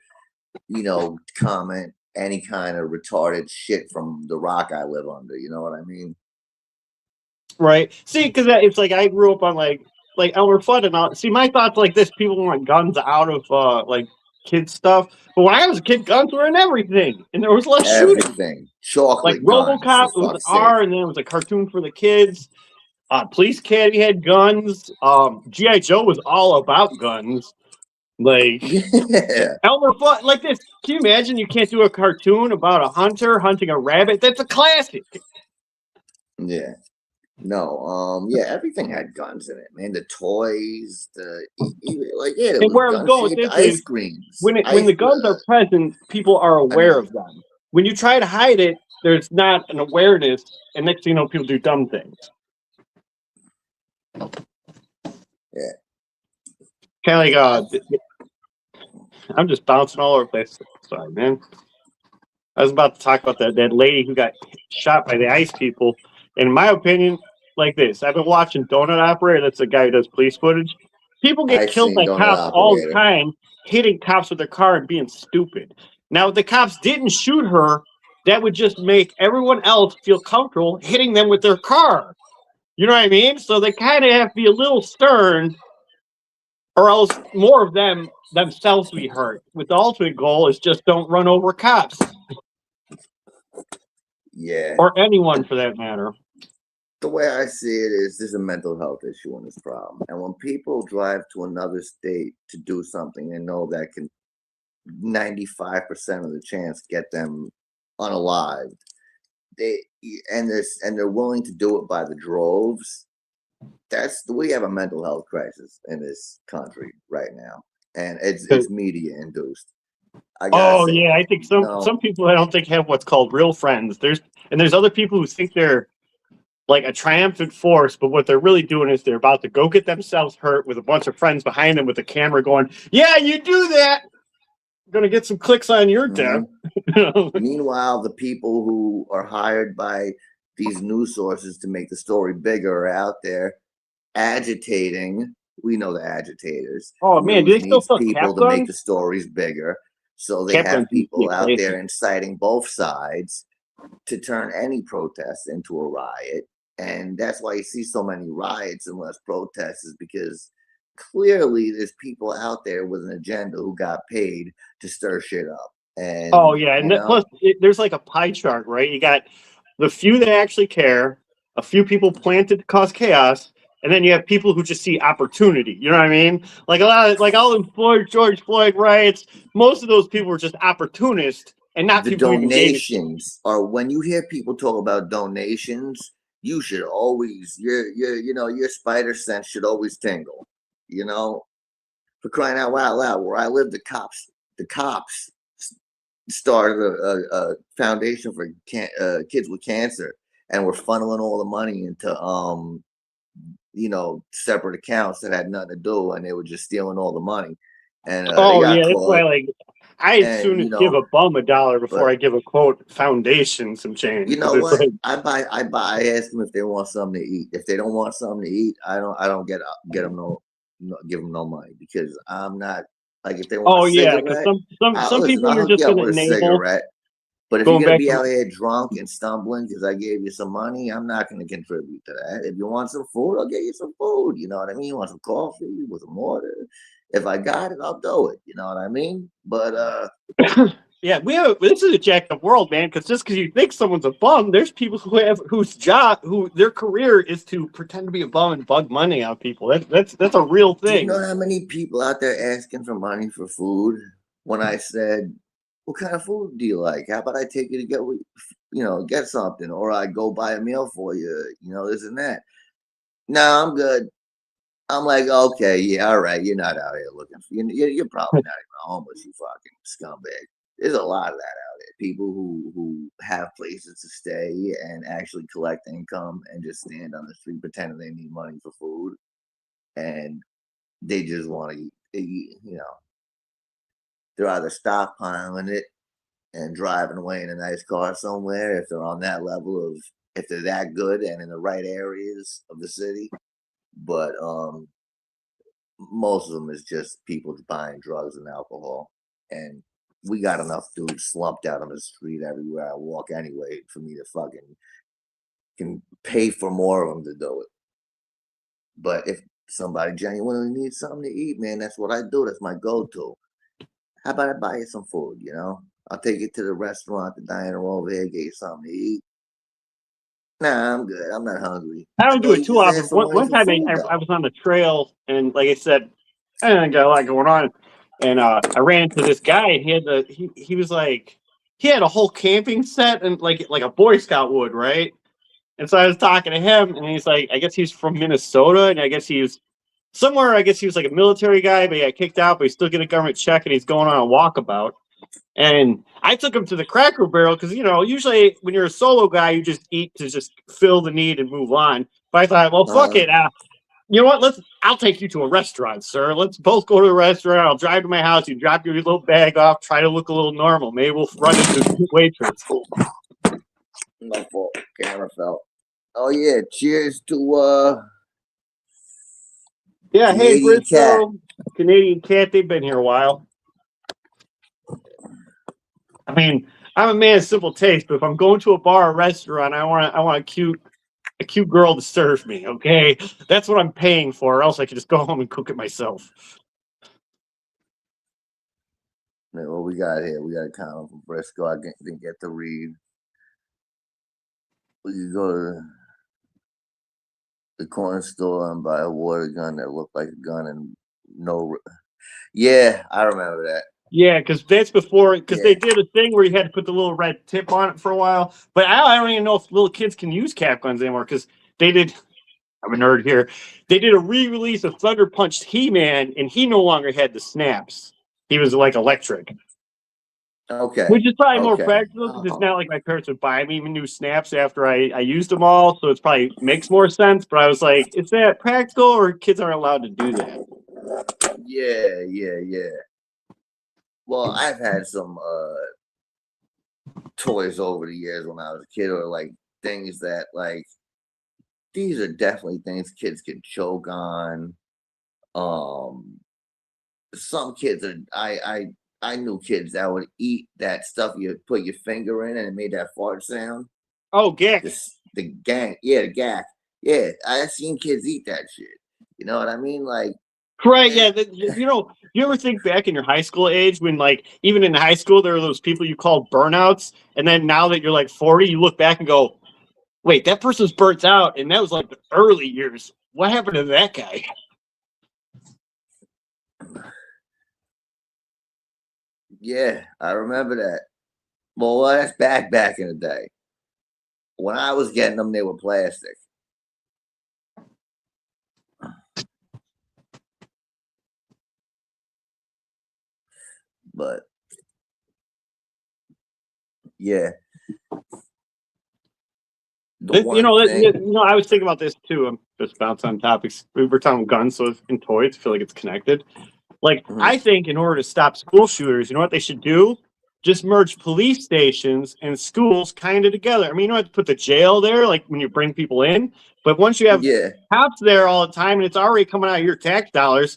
comment any kind of retarded shit from the rock I live under. You know what I mean? right. See, because it's like I grew up on like Elmer Fudd and all. See, my thoughts like this: people want guns out of like kid stuff. But when I was a kid, guns were in everything, and there was less shooting. Everything. Like Chocolate guns, RoboCop, for it was fuck's sake. R, and then it was a cartoon for the kids. Police Academy had guns. GI Joe was all about guns. Like Yeah. Elmer Fudd, like this. Can you imagine? You can't do a cartoon about a hunter hunting a rabbit. That's a classic. Yeah. No, yeah, everything had guns in it, man. The toys, there And was where I was guns. going You with get the this ice is creams. when the guns are present, people are I aware mean, of them. When you try to hide it, there's not an awareness, and next thing you know, people do dumb things. yeah, Kind of I, like I'm just bouncing all over the place. Sorry, man. I was about to talk about that lady who got shot by the ice people. In my opinion, like this, I've been watching Donut Operator. That's the guy who does police footage. People get I killed seen by Donut cops all the Operator. time, hitting cops with their car and being stupid. Now, if the cops didn't shoot her, that would just make everyone else feel comfortable hitting them with their car. You know what I mean? So they kind of have to be a little stern, or else more of them themselves will be hurt. With the ultimate goal is just don't run over cops Yeah, or anyone for that matter. the way I see it is there's a mental health issue in this problem, and when people drive to another state to do something and know that can 95% of the chance get them unalived, they and they're willing to do it by the droves. We have a mental health crisis in this country right now, and it's media induced. I gotta Oh say yeah, I that. think some people I don't think have what's called real friends. There's other people who think they're like a triumphant force, but what they're really doing is they're about to go get themselves hurt with a bunch of friends behind them with a camera going, "Yeah, you do that. I'm gonna get some clicks on your death." Mhm. Meanwhile, the people who are hired by these news sources to make the story bigger are out there agitating. We know the agitators. Oh man, do News they still needs sell people cap to make the guns? stories bigger, so they Cap have guns used to be people a out classic. there inciting both sides to turn any protest into a riot. And that's why you see so many riots and less protests, is because clearly there's people out there with an agenda who got paid to stir shit up. Oh And yeah, and plus there's like a pie chart, right? You got the few that actually care, a few people planted to cause chaos, and then you have people who just see opportunity. You know what I mean? Like a lot of like all the George Floyd riots, most of those people were just opportunists and not the people who even gave a shit. donations are, when you hear people talk about donations, you should always your spider sense should always tingle. You know, for crying out loud, where I live, the cops started a foundation for kids with cancer, and we're funneling all the money into separate accounts that had nothing to do, and they were just stealing all the money, and they Oh got yeah, that's why. caught, Like, I'd and soon give a bum $1 before but I give a quote foundation some change you because know it's what? like, I ask them if they want something to eat. If they don't want something to eat, I don't get them give them no money, because I'm not like, if they want a oh yeah, because cigarette, some listen, people I'll you're hook just you up gonna with a enable. cigarette. But if you're Going gonna back be to out here drunk and stumbling because I gave you some money, I'm not gonna contribute to that. If you want some food, I'll get you some food. You know what I mean? You want some coffee with some water? If I got it, I'll do it. You know what I mean? But yeah, this is a jacked up world, man. Because just because you think someone's a bum, there's people who their career is to pretend to be a bum and bug money out of people. That's a real do you thing. know how many people out there asking for money for food? When I said, "What kind of food do you like? How about I take you to get something, or I go buy a meal for you? This and that." No, I'm good. I'm like, okay, yeah, all right. You're not out here looking for you're probably not even homeless, you fucking scumbag. There's a lot of that out there. People who have places to stay and actually collect income and just stand on the street pretending they need money for food, and they just want to eat. They're either stockpiling it and driving away in a nice car somewhere, if they're on that level of, if they're that good and in the right areas of the city. But most of them is just people buying drugs and alcohol, and we got enough dudes slumped out on the street everywhere I walk anyway for me to fucking can pay for more of them to do it. But if somebody genuinely needs something to eat, man, that's what I do. That's my go-to. How about I buy you some food? I'll take you to the restaurant, the diner over here, get you something to eat. Nah, I'm good. I'm not hungry. I I don't do know it you too just often. asked for money One for time food I though. was on the trail and like I said, I got a lot going on, and I ran into this guy and he was like he had a whole camping set and like a Boy Scout would, right? And so I was talking to him and he's like, I guess he's from Minnesota and I guess he was somewhere. I guess he was like a military guy, but he got kicked out, but he's still getting a government check and he's going on a walkabout. And I took him to the Cracker Barrel because usually when you're a solo guy, you just eat to just fill the need and move on. But I thought, well, fuck Uh, it. You know what? I'll take you to a restaurant, sir. Let's both go to a restaurant. I'll drive to my house. You drop your little bag off. Try to look a little normal. Maybe we'll run into a cute waitress. my fault. Camera fell. Oh yeah, cheers to Yeah. Hey, Canadian cat. Briscoe, Canadian cat. They've been here a while. I mean, I'm a man of simple taste, but if I'm going to a bar or restaurant, I want a cute girl to serve me. Okay, that's what I'm paying for. Or else I could just go home and cook it myself. Man, what we got here? We got a comment from Briscoe. Didn't get to read. We could go to the corner store and buy a water gun that looked like a gun and no. Yeah, I remember that. Yeah, because that's before because they Yeah. did a thing where you had to put the little red tip on it for a while. But I don't even know if little kids can use cap guns anymore because they did. I'm a nerd here. They did a re-release of Thunder Punch He-Man, and he no longer had the snaps. He was like electric, Okay. which is probably more Okay. practical because it's not like my parents would buy me even new snaps after I used them all. So it's probably makes more sense. But I was like, is that practical or kids aren't allowed to do that? Yeah, yeah, yeah. Well, I've had some toys over the years when I was a kid, or like things that, like, these are definitely things kids can choke on. Um, some kids are I knew kids that would eat that stuff you put your finger in and it made that fart sound. Oh, Gick. The gang, yeah, the gack. Yeah, I seen kids eat that shit. You know what I mean? Like, Right, and yeah. You ever think back in your high school age when, like, even in high school, there were those people you called burnouts, and then now that you're like 40, you look back and go, "Wait, that person's burnt out," and that was like the early years. What happened to that guy? yeah, I remember that. Well, that's back in the day. When I was getting them, they were plastic. But Yeah. I was thinking about this too. I'm just bounce on topics. We were talking guns, so and toys. I feel like it's connected. Like, I think in order to stop school shooters, you know what they should do? Just merge police stations and schools kind of together. I mean, you don't have to put the jail there, like when you bring people in, but once you have cops there all the time and it's already coming out of your tax dollars,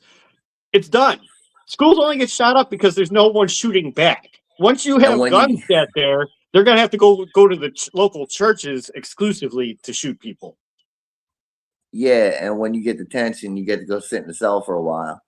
it's done. Schools only get shot up because there's no one shooting back. Once you have guns set there, they're going to have to go to the local churches exclusively to shoot people. Yeah, and when you get detention, you get to go sit in the cell for a while.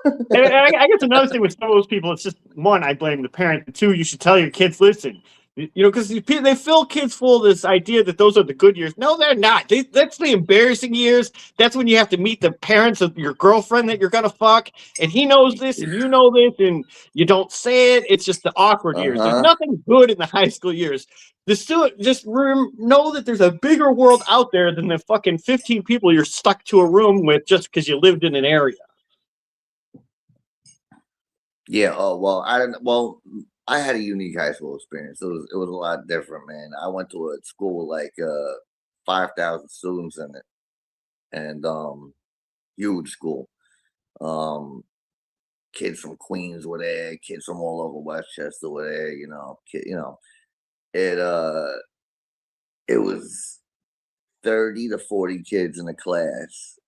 And I guess another thing with some of those people, it's just, one, I blame the parent. And two, you should tell your kids, listen, because they fill kids full of this idea that those are the good years. No, they're not. That's the embarrassing years. That's when you have to meet the parents of your girlfriend that you're going to fuck. And he knows this and you know this and you don't say it. It's just the awkward years. There's nothing good in the high school years. Just know that there's a bigger world out there than the fucking 15 people you're stuck to a room with just because you lived in an area. Yeah. Oh well, I had a unique high school experience. It was a lot different, man. I went to a school with like 5,000 students in it, and huge school. Kids from Queens were there. Kids from all over Westchester were there. It was 30 to 40 kids in a class,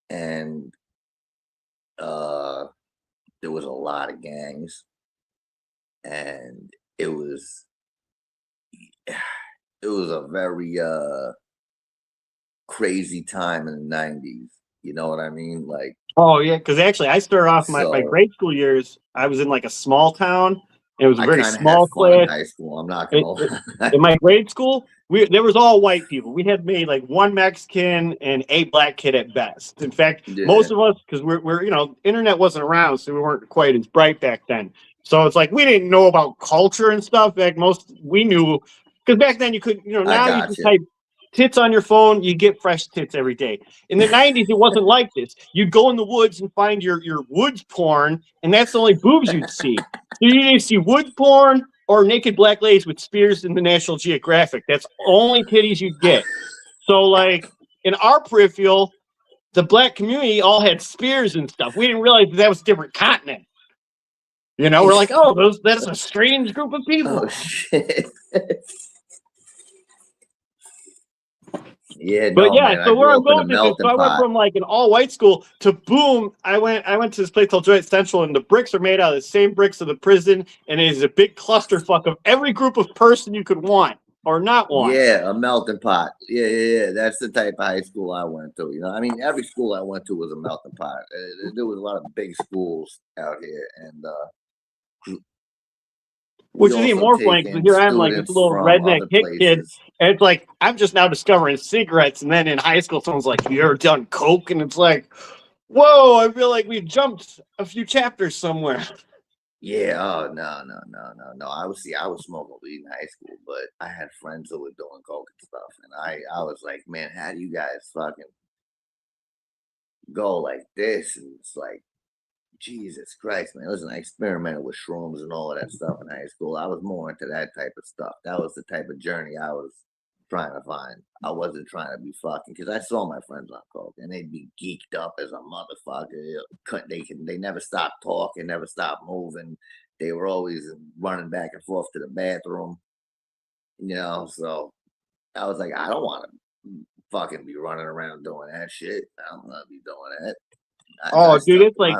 and there was a lot of gangs, and it was a very crazy time in the 90s. You know what I mean? Like, oh yeah, because actually I started off my grade school years. I was in like a small town. It was a very small class. In high school, I'm not gonna lie. In my grade school, there was all white people. We had made like one Mexican and a black kid at best. In fact, most of us, because we're internet wasn't around, so we weren't quite as bright back then. So it's like we didn't know about culture and stuff. Back we knew, because back then you could now you can type tits on your phone, you get fresh tits every day. In the 90s, it wasn't like this. You'd go in the woods and find your woods porn, and that's the only boobs you'd see. So you didn't see woods porn or naked black ladies with spears in the National Geographic. That's only titties you'd get. So, like, in our peripheral, the black community all had spears and stuff. We didn't realize that was a different continent. We're like, oh, that's a strange group of people. Oh, shit. Yeah, but so where I'm going with this, so I went from like an all-white school to boom. I went to this place called Joint Central, and the bricks are made out of the same bricks of the prison, and it is a big clusterfuck of every group of person you could want or not want. Yeah, a melting pot. Yeah. That's the type of high school I went to. I mean, every school I went to was a melting pot. There was a lot of big schools out here, and which is even more funny because here I'm like this little redneck hick kid, and it's like I'm just now discovering cigarettes. And then in high school, someone's like, "You ever done coke?" And it's like, "Whoa!" I feel like we jumped a few chapters somewhere. Yeah. Oh no. I was smoking weed in high school, but I had friends who were doing coke and stuff, and I was like, man, how do you guys fucking go like this? And it's like, Jesus Christ, man. Listen, I experimented with shrooms and all of that stuff in high school. I was more into that type of stuff. That was the type of journey I was trying to find. I wasn't trying to be fucking, because I saw my friends on coke and they'd be geeked up as a motherfucker. They never stopped talking, never stopped moving. They were always running back and forth to the bathroom. So I was like, I don't want to fucking be running around doing that shit. I don't want to be doing that. Dude, it's like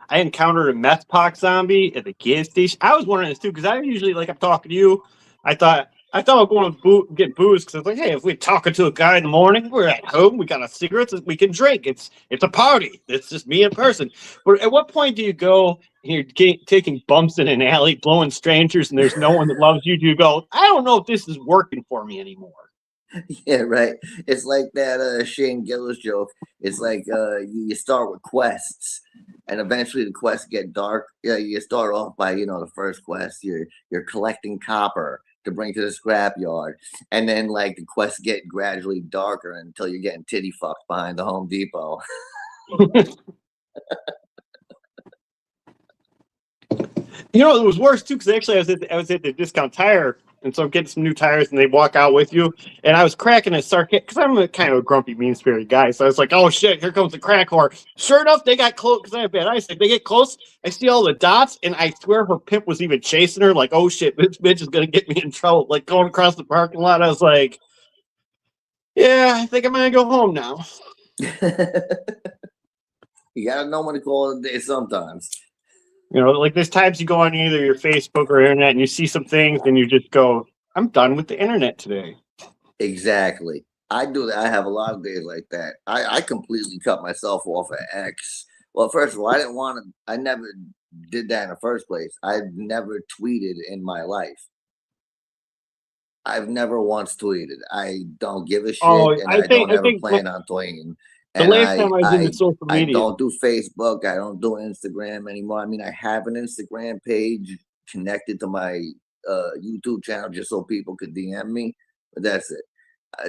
I encountered a meth pox zombie at the gas station. I was wondering this too, because I usually, like, I'm talking to you. I thought I was going to get booze because I was like, hey, if we're talking to a guy in the morning, we're at home, we got our cigarettes, we can drink. It's a party. It's just me in person. But at what point do you go and you're taking bumps in an alley, blowing strangers, and there's no one that loves you? Do you go, I don't know if this is working for me anymore? Yeah, right. It's like that Shane Gillis joke. It's like you start with quests, and eventually the quests get dark. Yeah, you start off by the first quest. You're collecting copper to bring to the scrapyard, and then like the quests get gradually darker until you're getting titty fucked behind the Home You know, it was worse too because actually I was at the discount tire, and so I'm getting some new tires, and they walk out with you, and I was cracking a sarcastic because I'm a kind of a grumpy, mean spirited guy, so I was like, "Oh shit, here comes the crack whore." Sure enough, they got close because I have bad eyesight. They get close, I see all the dots, and I swear her pimp was even chasing her. Like, "Oh shit, this bitch is gonna get me in trouble." Like going across the parking lot, I was like, "Yeah, I think I'm gonna go home now." You gotta know when to call it a day sometimes. You know, like there's times you go on either your Facebook or internet and you see some things and you just go, I'm done with the internet today. Exactly. I do that. I have a lot of days like that. I completely cut myself off at X. Well, first of all, I didn't want to. I never did that in the first place. I've never tweeted in my life. I've never once tweeted. I don't give a shit, Oh, and I don't I ever think plan on tweeting. the And last time I was into social I media, don't do Facebook. I don't do Instagram anymore. I mean, I have an Instagram page connected to my YouTube channel just so people could DM me, but that's it.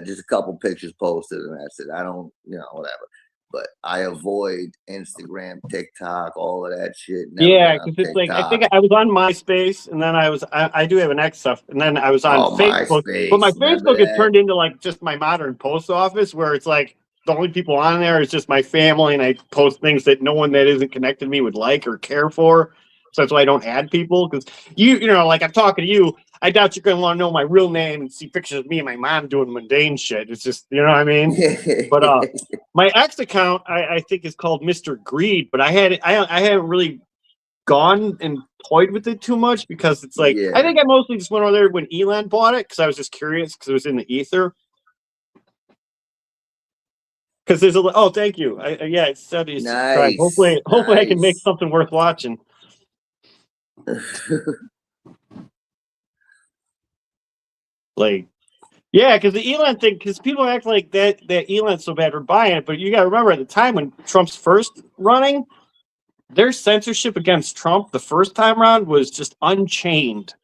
Just a couple pictures posted, and that's it. I don't, whatever. But I avoid Instagram, TikTok, all of that shit. Never yeah, been on because it's like I TikTok. think I was on MySpace and then I do have an X stuff and then I was on Oh, Facebook, but my MySpace. Remember Facebook has that? turned into like just my modern post office where it's like the only people on there is just my family and I post things that no one that isn't connected to me would like or care for. So that's why I don't add people because you know, like I'm talking to you. I doubt you're gonna want to know my real name and see pictures of me and my mom doing mundane shit. It's just, you know what I mean? But my X account I think is called Mr. Greed, but I haven't really gone and toyed with it too much because it's like I Yeah. think I mostly just went over there when Elon bought it because I was just curious because it was in the ether. Because there's a thank you. Yeah, it said you subscribe. Nice. Hopefully I can make Nice. something worth watching. Like, yeah, because the Elon thing, because people act like that Elon's so bad for buying it, but you got to remember at the time when Trump's first running, their censorship against Trump the first time around was just unchained.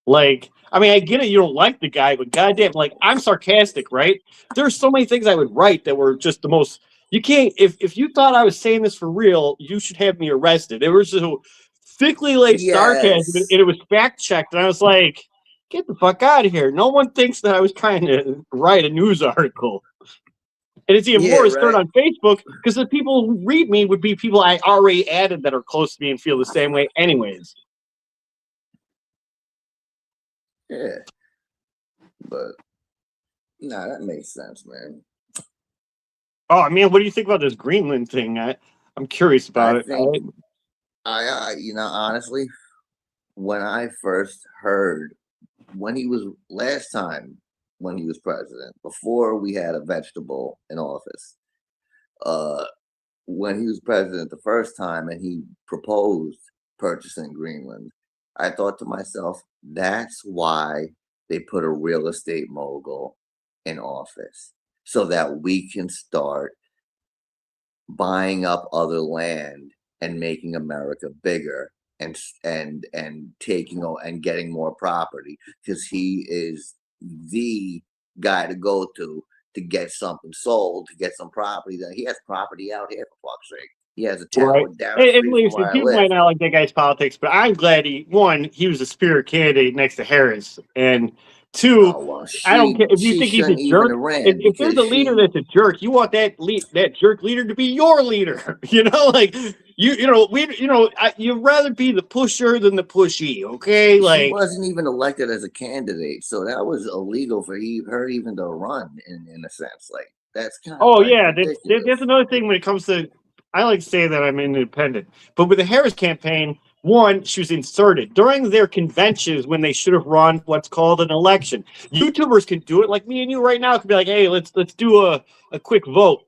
Like, I mean, I get it, you don't like the guy, but goddamn, like, I'm sarcastic, right? There's so many things I would write that were just the most. You can't. If you thought I was saying this for real, you should have me arrested. It was so thickly laced sarcasm, and Yes. it was fact checked, and I was like, get the fuck out of here. No one thinks that I was trying to write a news article. And it's even Yeah, more absurd right. on Facebook because the people who read me would be people I already added that are close to me and feel the same way, anyways. Yeah. But nah, that makes sense, man. Oh man, what do you think about this Greenland thing? I'm curious I about it. think honestly, when I first heard when he was last time when he was president, before we had a vegetable in office, uh, when he was president the first time and he proposed purchasing Greenland, I thought to myself, that's why they put a real estate mogul in office so that we can start buying up other land and making America bigger and taking and getting more property because he is the guy to go to get something sold, to get some property. That he has property out here for fuck's sake. He has a Right. tower down the And street from listen, where I people might live. not like that guy's politics, but I'm glad he was a spirit candidate next to Harris. And two, Oh well, I don't care if you she think he's a shouldn't even jerk. have ran If there's because a leader that's a jerk, you want that jerk leader to be your leader. You know, like you'd rather be the pusher than the pushy. Okay, she like wasn't even elected as a candidate, so that was illegal for her even to run in a sense. Like that's kind of oh like yeah, that's ridiculous. another thing when it comes to. I like to say that I'm independent, but with the Harris campaign, one, she was inserted during their conventions when they should have run what's called an election. YouTubers can do it, like me and you right now. Could be like, hey, let's do a quick vote.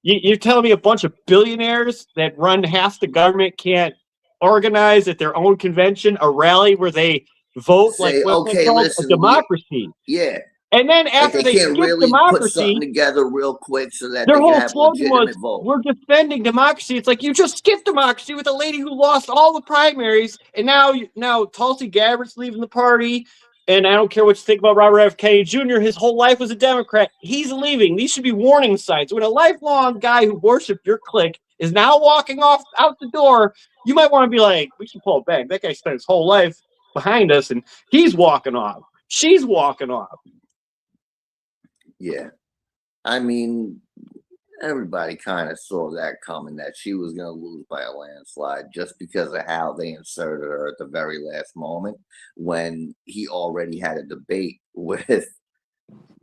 You're telling me a bunch of billionaires that run half the government can't organize at their own convention a rally where they vote like Say, what's okay, called a listen, democracy? yeah, And then like after they they can't skip really put something democracy, together real quick so that their they can whole have a slogan was, legitimate vote. "We're defending democracy." It's like you just skipped democracy with a lady who lost all the primaries, and now Tulsi Gabbard's leaving the party. And I don't care what you think about Robert F. Kennedy Jr. His whole life was a Democrat. He's leaving. These should be warning signs. When a lifelong guy who worshipped your clique is now walking off out the door, you might want to be like, we should pull it back. That guy spent his whole life behind us, and he's walking off. She's walking off. Yeah. I mean, everybody kind of saw that coming, that she was going to lose by a landslide just because of how they inserted her at the very last moment when he already had a debate with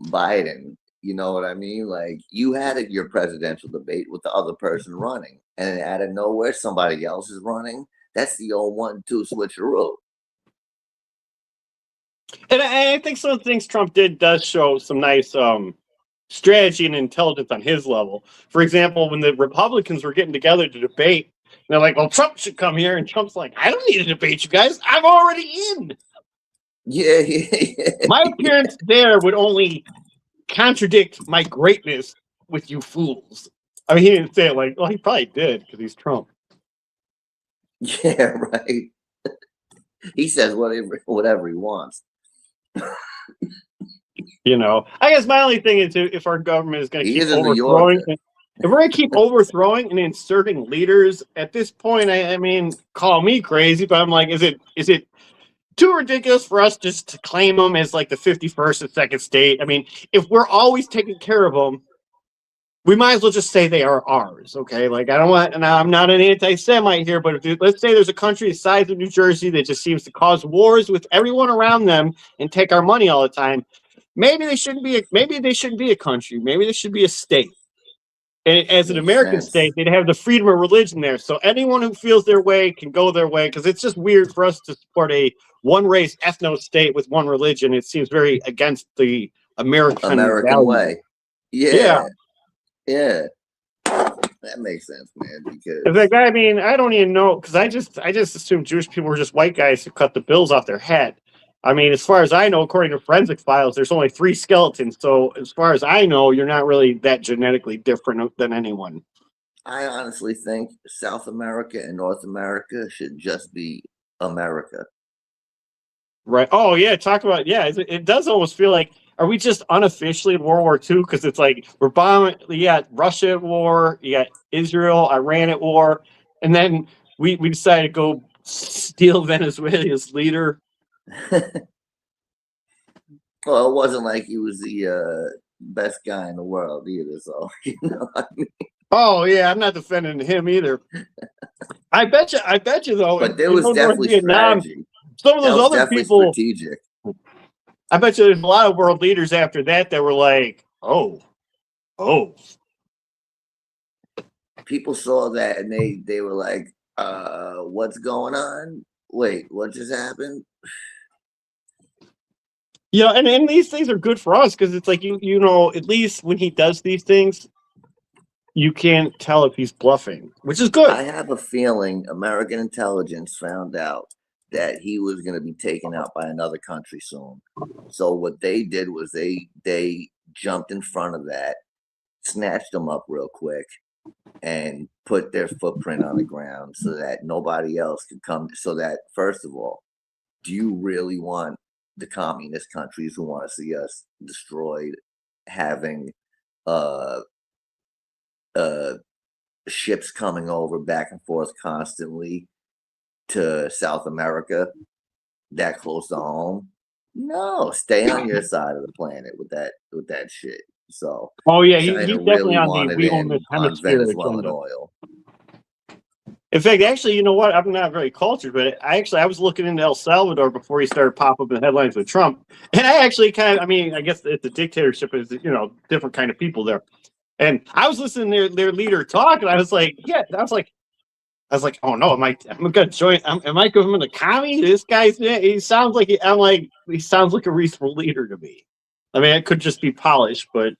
Biden. You know what I mean? Like, you had your presidential debate with the other person running, and out of nowhere, somebody else is running. That's the old 1-2 switcheroo. And I think some of the things Trump did does show some nice strategy and intelligence on his level. For example, when the Republicans were getting together to debate, they're like, well, Trump should come here. And Trump's like, I don't need to debate you guys. I'm already in. Yeah. My appearance there would only contradict my greatness with you fools. I mean, he didn't say it like, well, he probably did because he's Trump. Yeah, right. He says whatever he wants. You know, I guess my only thing is if our government is going to He keep is a New overthrowing, Yorker. if we're going to keep overthrowing and inserting leaders at this point, I mean, call me crazy, but I'm like, is it too ridiculous for us just to claim them as like the 51st and second state? I mean, if we're always taking care of them, we might as well just say they are ours, okay? Like, I don't want, and I'm not an anti-Semite here, but let's say there's a country the size of New Jersey that just seems to cause wars with everyone around them and take our money all the time. Maybe they shouldn't be. Maybe they shouldn't be a country. Maybe they should be a state. And as an Makes American sense. state, they'd have the freedom of religion there, so anyone who feels their way can go their way. Because it's just weird for us to support a one race ethno state with one religion. It seems very against the American value. way. Yeah. Yeah. That makes sense, man. Because In fact, I mean, I don't even know because I just assumed Jewish people were just white guys who cut the bills off their head. I mean, as far as I know, according to forensic files, there's only 3 skeletons. So, as far as I know, you're not really that genetically different than anyone. I honestly think South America and North America should just be America. Right. Oh, yeah. Talk about, yeah. It does almost feel like, are we just unofficially in World War II? Because it's like we're bombing, you got Russia at war, you got Israel, Iran at war. And then we decided to go steal Venezuela's leader. Well, it wasn't like he was the best guy in the world either. So, you know what I mean? Oh yeah, I'm not defending him either. I bet you though. But there was definitely Vietnam, strategy. some of those other people. Strategic. I bet you there's a lot of world leaders after that were like, oh. People saw that and they were like, what's going on? Wait, what just happened? Yeah, and these things are good for us because it's like you know, at least when he does these things, you can't tell if he's bluffing, which is good. I have a feeling American intelligence found out that he was going to be taken out by another country soon. So what they did was they jumped in front of that, snatched him up real quick, and put their footprint on the ground so that nobody else could come. So that, first of all, do you really want the communist countries who want to see us destroyed having ships coming over back and forth constantly to South America that close to home? No, stay on your side of the planet with that shit. So, oh yeah, he's China definitely really on the wanted we in own this on hemisphere Venezuelan agenda. oil. In fact, actually, you know what? I'm not very cultured, but I was looking into El Salvador before he started popping up in the headlines with Trump, and I actually I guess it's a dictatorship is different kind of people there, and I was listening to their leader talk, and I was like, oh no, I'm gonna join. Am I going to commie? This guy's he sounds like he sounds like a reasonable leader to me. I mean, it could just be polished, but.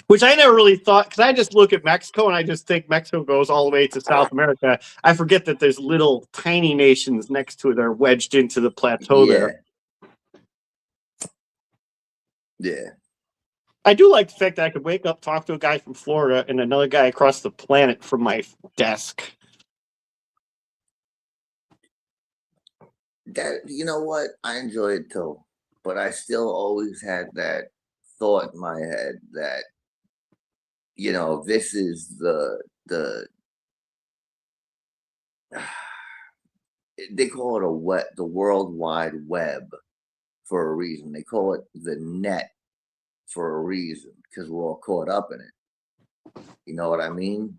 Which I never really thought, because I just look at Mexico and I just think Mexico goes all the way to South America. I forget that there's little tiny nations next to it that are wedged into the plateau there. Yeah. I do like the fact that I could wake up, talk to a guy from Florida and another guy across the planet from my desk. That, you know what? I enjoy it too. But I still always had that thought in my head that this is the they call it the World Wide Web for a reason. They call it the net for a reason because we're all caught up in it. You know what I mean?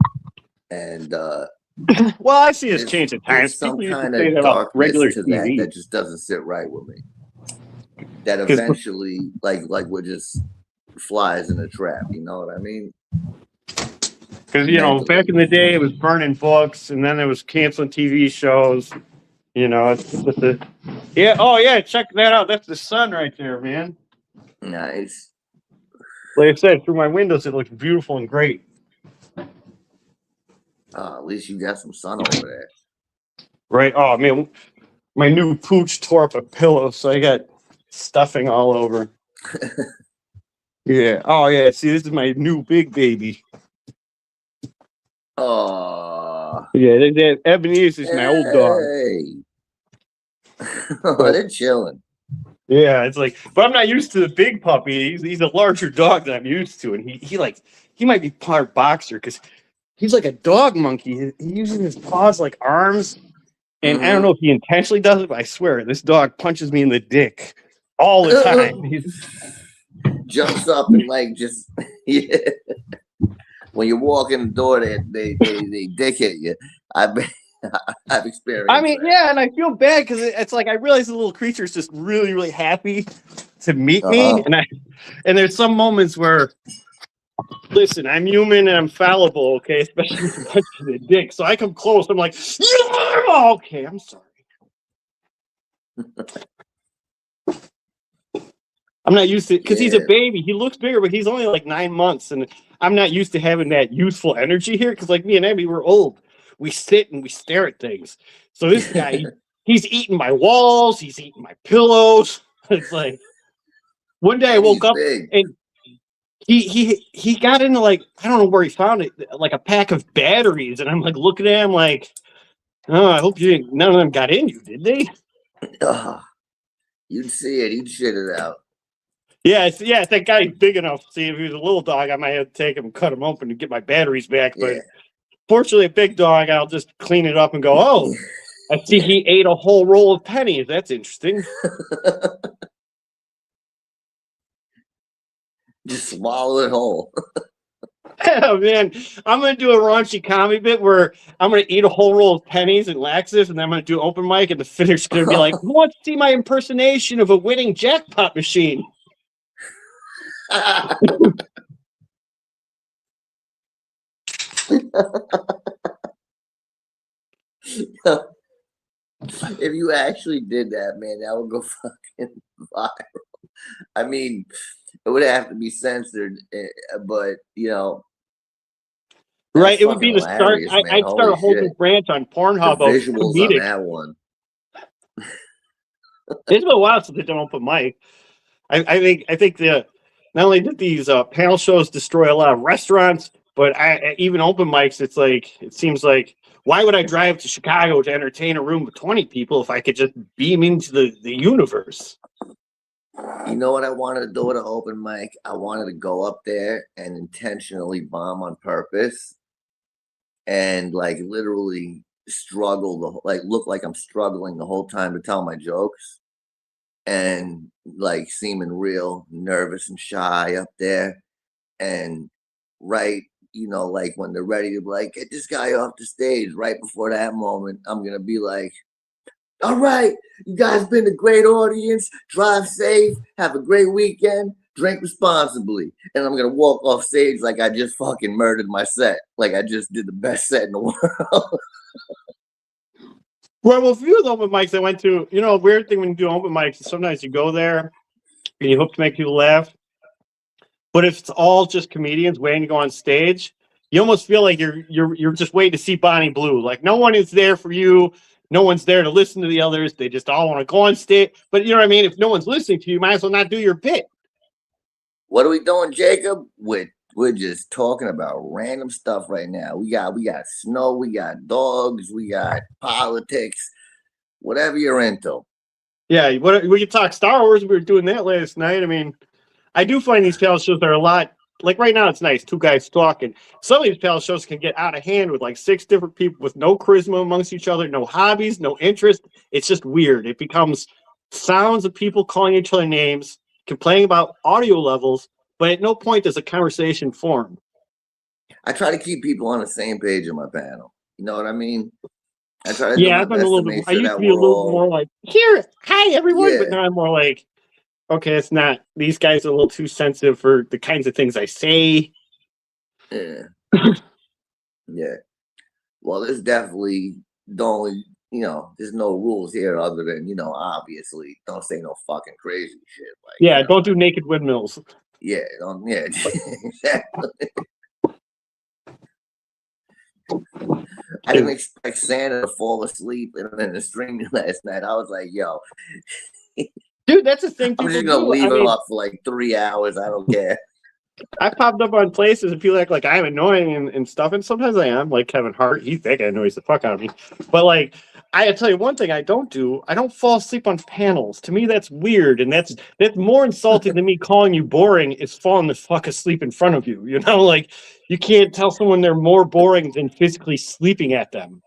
And well, I see this change at times. there's some People used to kind say of that about darkness regular to TV. that just doesn't sit right with me. That eventually, like we're just flies in a trap. You know what I mean? Because back in the day, it was burning books, and then it was canceling TV shows. It's just yeah. Oh yeah, check that out. That's the sun right there, man. Nice. Like I said, through my windows, it looks beautiful and great. At least you got some sun over there. Right. Oh man, my new pooch tore up a pillow, so I got stuffing all over. Yeah. Oh yeah. See, this is my new big baby. Oh. Yeah, Ebenezer is my old dog. Oh, they're chilling. Yeah, it's like, but I'm not used to the big puppy. He's a larger dog than I'm used to, and he might be part boxer because he's like a dog monkey. He uses his paws like arms, and I don't know if he intentionally does it, but I swear this dog punches me in the dick all the time. He jumps up and like just yeah. When you walk in the door, they dick hit you. I've experienced. I mean, yeah, and I feel bad because it's like I realize the little creature is just really, really happy to meet me, and there's some moments where, listen, I'm human and I'm fallible, okay, especially with punching the dick. So I come close, I'm like, okay, I'm sorry. I'm not used to it because he's a baby. He looks bigger, but he's only like 9 months, and I'm not used to having that youthful energy here because, like me and Abby, we're old. We sit and we stare at things. So this guy, he's eating my walls. He's eating my pillows. It's like one day I woke up and he got into like, I don't know where he found it, like a pack of batteries, and I'm like looking at him like, oh, I hope none of them got in you, did they? You'd see it. He'd shit it out. Yeah, if that guy's big enough. See, if he was a little dog, I might have to take him and cut him open to get my batteries back. But fortunately, a big dog, I'll just clean it up and go, oh, I see he ate a whole roll of pennies. That's interesting. Just swallow it whole. Yeah, man, I'm going to do a raunchy comedy bit where I'm going to eat a whole roll of pennies and laxatives, and then I'm going to do open mic, and the finisher's going to be like, who wants to see my impersonation of a winning jackpot machine? If you actually did that, man, that would go fucking viral. I mean, it would have to be censored, but right? It would be the start. I'd start a whole new branch on Pornhub. The visuals on that one. It's been a while since they've done open mic. I think not only did these panel shows destroy a lot of restaurants, but even open mics, it seems like, why would I drive to Chicago to entertain a room of 20 people if I could just beam into the universe? You know what I wanted to do at an open mic? I wanted to go up there and intentionally bomb on purpose and like literally struggle, look like I'm struggling the whole time to tell my jokes and like seeming real nervous and shy up there. And like when they're ready to like get this guy off the stage, right before that moment, I'm gonna be like, all right, you guys been a great audience. Drive safe, have a great weekend, drink responsibly. And I'm gonna walk off stage like I just fucking murdered my set. Like I just did the best set in the world. Well, a few of the open mics I went to, a weird thing when you do open mics is sometimes you go there and you hope to make people laugh. But if it's all just comedians waiting to go on stage, you almost feel like you're just waiting to see Bonnie Blue. Like no one is there for you. No one's there to listen to the others. They just all want to go on stage. But you know what I mean? If no one's listening to you, you might as well not do your bit. What are we doing, Jacob? We're just talking about random stuff right now. We got snow, we got dogs, we got politics, whatever you're into. Yeah, we can talk Star Wars. We were doing that last night. I mean, I do find these panel shows are a lot like right now it's nice, two guys talking. Some of these panel shows can get out of hand with like 6 different people with no charisma amongst each other, no hobbies, no interest. It's just weird. It becomes sounds of people calling each other names, complaining about audio levels, but at no point does a conversation form. I try to keep people on the same page in my panel. You know what I mean? I try to do Yeah, my I've been a best to little bit. make I sure used to that be a we're little all, more like, here, hi everyone, yeah, but now I'm more like, okay, it's not. These guys are a little too sensitive for the kinds of things I say. yeah, yeah. Well, there's definitely the only, there's no rules here other than, obviously, don't say no fucking crazy shit. Like, Yeah, don't do naked windmills. Yeah, yeah, exactly. I didn't expect Santa to fall asleep in the stream last night. I was like, yo, dude, that's the thing I'm people just gonna do. leave I him mean, up for like 3 hours. I don't care. I popped up on places and people act like I'm annoying and stuff, and sometimes I am. Like Kevin Hart, he think I annoys the fuck out of me. But like, I tell you one thing I don't do. I don't fall asleep on panels. To me, that's weird, and that's more insulting than me calling you boring. Is falling the fuck asleep in front of you. You know, like you can't tell someone they're more boring than physically sleeping at them.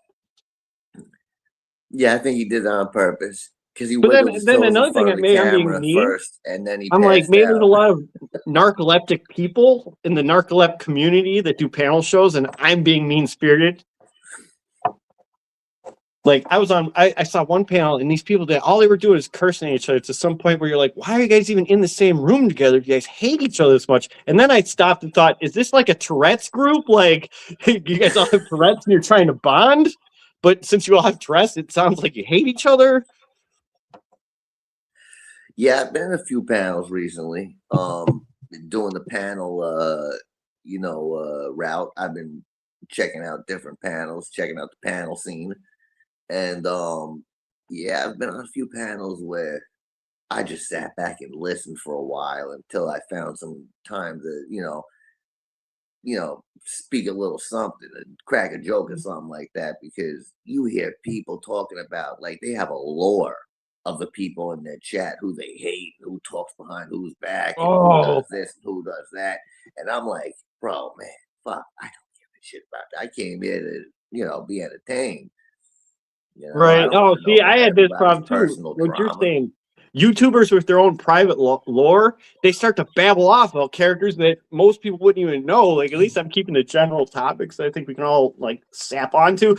Yeah, I think he did that on purpose because he But wiggled his then toes in another thing front of that the maybe I'm being camera mean. first, and then he I'm like, passed maybe there's a out. lot of narcoleptic people in the narcoleptic community that do panel shows, and I'm being mean spirited. Like I saw one panel, and these people that all they were doing is cursing at each other to some point where you're like, why are you guys even in the same room together? You guys hate each other this much. And then I stopped and thought, is this like a Tourette's group? Like you guys all have Tourette's and you're trying to bond, but since you all have Tourette's, it sounds like you hate each other. Yeah, I've been in a few panels recently. Doing the panel, route. I've been checking out different panels, checking out the panel scene, and yeah, I've been on a few panels where I just sat back and listened for a while until I found some time to, speak a little something and crack a joke or something like that, because you hear people talking about like they have a lore of the people in their chat who they hate, who talks behind whose back, and who does this and who does that. And I'm like, bro, man, fuck, I don't give a shit about that. I came here to, be entertained. I Right. don't Oh, want to know see, about I had this everybody's problem too. personal What you're drama. saying, YouTubers with their own private lore, they start to babble off about characters that most people wouldn't even know. Like, at least I'm keeping the general topics that I think we can all like sap onto.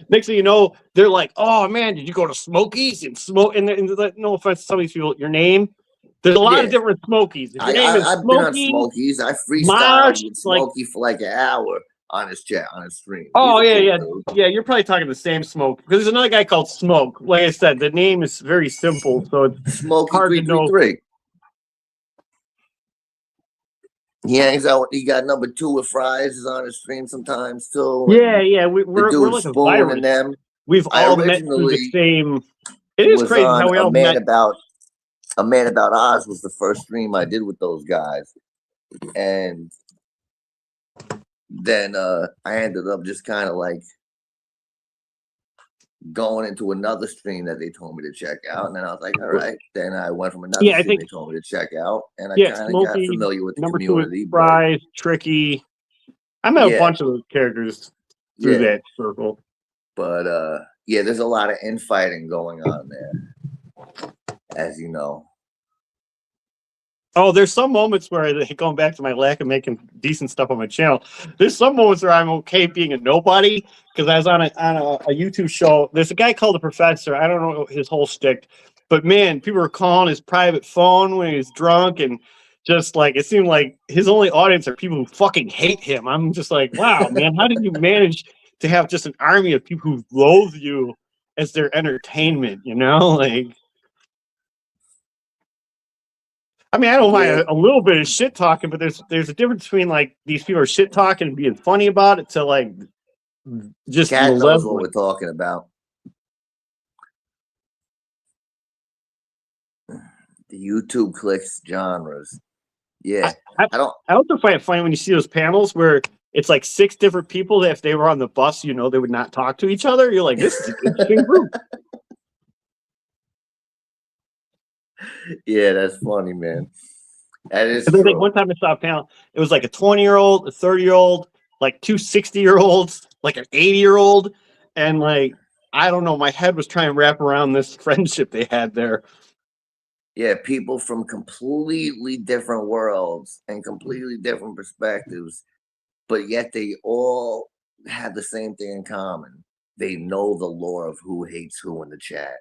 Next thing you know, they're like, "Oh man, did you go to Smokies and smoke?" And no offense to some of these people, your name. There's a lot of Yeah, different Smokies. If your name is I've been on Smokey, Smokies. I freestyled Mosh, with like. Smokey for like an hour on his chat, on his stream. He's Oh a cool yeah. dude. Yeah. You're probably talking the same Smoke because there's another guy called Smoke. Like I said, the name is very simple, so it's Smokey hard to know. 333. He hangs out. He got number 2 with Fries is on his stream sometimes too. Yeah. The We're dude like a Spoon virus. and them. We've I all met through the originally same. It is was crazy on how we all met. A Man About Oz was the first stream I did with those guys, and then I ended up just kind of like going into another stream that they told me to check out, and then I was like, all right. Then I went from another Yeah, I stream think they told me to check out, and I kind of got Smokey familiar with the number 2 is community. But Fries, Tricky. I met a yeah, bunch of those characters through that circle. But yeah, there's a lot of infighting going on there, as you know. Oh, there's some moments where, going back to my lack of making decent stuff on my channel, there's some moments where I'm okay being a nobody, because I was on a YouTube show. There's a guy called the Professor. I don't know his whole shtick, but man, people were calling his private phone when he was drunk, and just like it seemed like his only audience are people who fucking hate him. I'm just like, wow, man, how did you manage to have just an army of people who loathe you as their entertainment? You know, like. I mean, I don't mind a little bit of shit talking, but there's a difference between like these people are shit talking and being funny about it to like just Cat knows what malevolent. we're talking about. The YouTube clicks genres. Yeah, I also find it funny when you see those panels where it's like 6 different people that if they were on the bus, they would not talk to each other. You're like, this is an interesting group. Yeah, that's funny, man. That is Because I think true. one time I saw a panel, it was like a 20-year-old, a 30-year-old, like two 60-year-olds, like an 80-year-old, and like I don't know, my head was trying to wrap around this friendship they had there. Yeah, people from completely different worlds and completely different perspectives, but yet they all have the same thing in common. They know the lore of who hates who in the chat.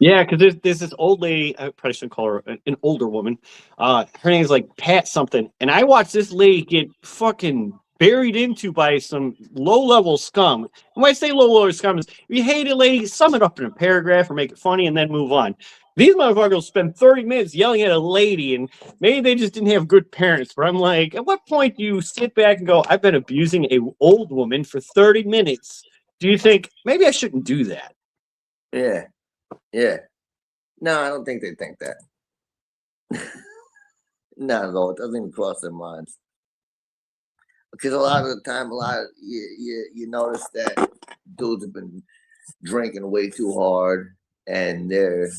Yeah, because there's this old lady. I probably shouldn't call her an older woman. Her name's like Pat something, and I watched this lady get fucking buried into by some low level scum. And when I say low level scum, is if you hate a lady, sum it up in a paragraph or make it funny, and then move on. These motherfuckers spend 30 minutes yelling at a lady, and maybe they just didn't have good parents. But I'm like, at what point do you sit back and go, "I've been abusing a old woman for 30 minutes"? Do you think maybe I shouldn't do that? Yeah, yeah. No, I don't think they think that. Not at all. It doesn't even cross their minds. Because a lot of the time, you notice that dudes have been drinking way too hard, and they're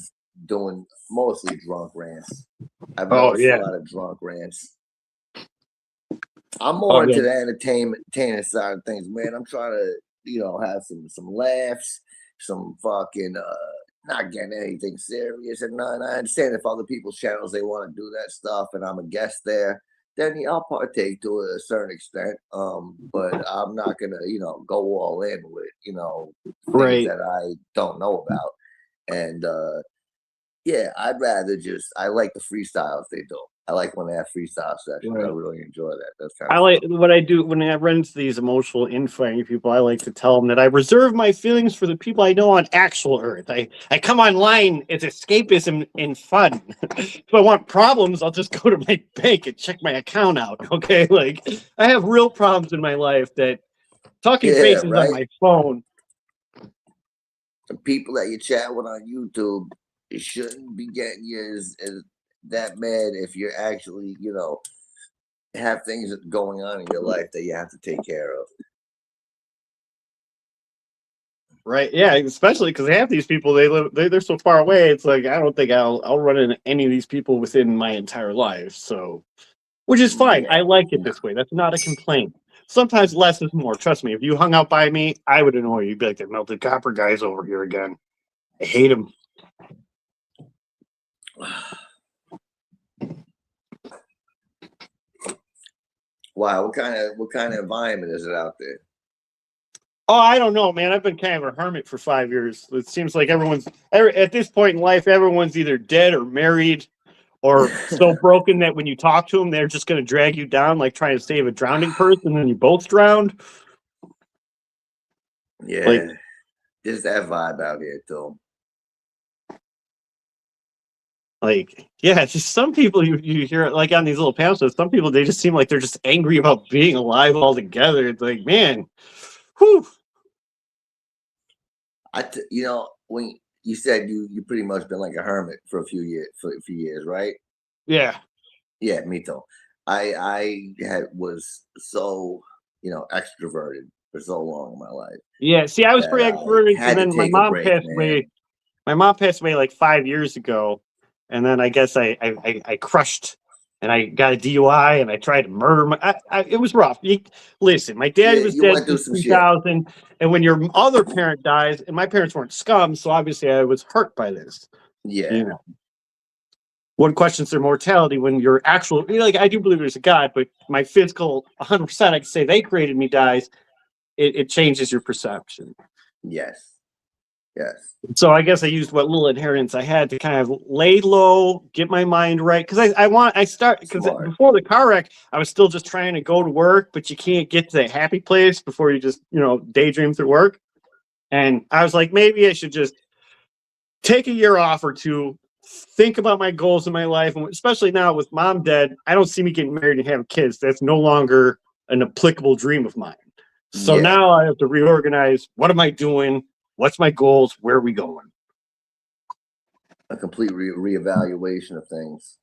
doing mostly drunk rants. I've Oh noticed a yeah. lot of drunk rants. I'm more Oh, into yeah. the entertainment side of things, man. I'm trying to, have some laughs, some fucking not getting anything serious. And I understand if other people's channels they want to do that stuff, and I'm a guest there, then I'll partake to a certain extent. But I'm not gonna, go all in with things Right. that I don't know about. And yeah, I'd rather I like the freestyles they do. I like when they have freestyle sessions. I Right. really enjoy that. That's kind I of like fun. what I do when I run into these emotional infighting people. I like to tell them that I reserve my feelings for the people I know on actual Earth. I come online as escapism and fun. If I want problems, I'll just go to my bank and check my account out. Okay, like I have real problems in my life that talking Yeah, faces on right. my phone. The people that you chat with on YouTube, it shouldn't be getting you as that mad if you're actually, have things going on in your life that you have to take care of. Right? Yeah, especially because half these people they're so far away. It's like I don't think I'll run into any of these people within my entire life. So. Which is fine. Yeah, I like it no. this way. That's not a complaint. Sometimes less is more. Trust me. If you hung out by me, I would annoy you. You'd be like, "That melted copper guy's over here again. I hate him." Wow, what kind of environment is it out there? Oh, I don't know, man. I've been kind of a hermit for 5 years. It seems like at this point in life, everyone's either dead or married or so broken that when you talk to them, they're just going to drag you down, like trying to save a drowning person, and you both drowned. Like, Yeah, there's that vibe out here too. yeah, it's just some people you hear like on these little panels. Some people they just seem like they're just angry about being alive altogether. It's like, man, whew. When you said you pretty much been like a hermit for a few years, right? Yeah, Yeah, me too. I was so extroverted for so long in my life yeah. See, I was that pretty I extroverted, and had to then my take a mom break, passed away. man. My mom passed away like 5 years ago, and then I guess I crushed, and I got a DUI, and I tried to murder. It was rough. Listen, my daddy Yeah, was you dead went through since some shit. 2000, and when your other parent dies, and my parents weren't scum, so obviously I was hurt by this. Yeah, You know. One questions their mortality when your actual, like, I do believe there's a God, but my physical 100%, I can say they created me dies. It changes your perception. yes, yes. So I guess I used what little inheritance I had to kind of lay low, get my mind right. Because because Smart. before the car wreck, I was still just trying to go to work, but you can't get to that happy place before you just, daydream through work. And I was like, maybe I should just take a year off or two, think about my goals in my life, and especially now with mom dead, I don't see me getting married and having kids. That's no longer an applicable dream of mine. So Yeah, now I have to reorganize. What am I doing? What's my goals? Where are we going? a complete reevaluation of things.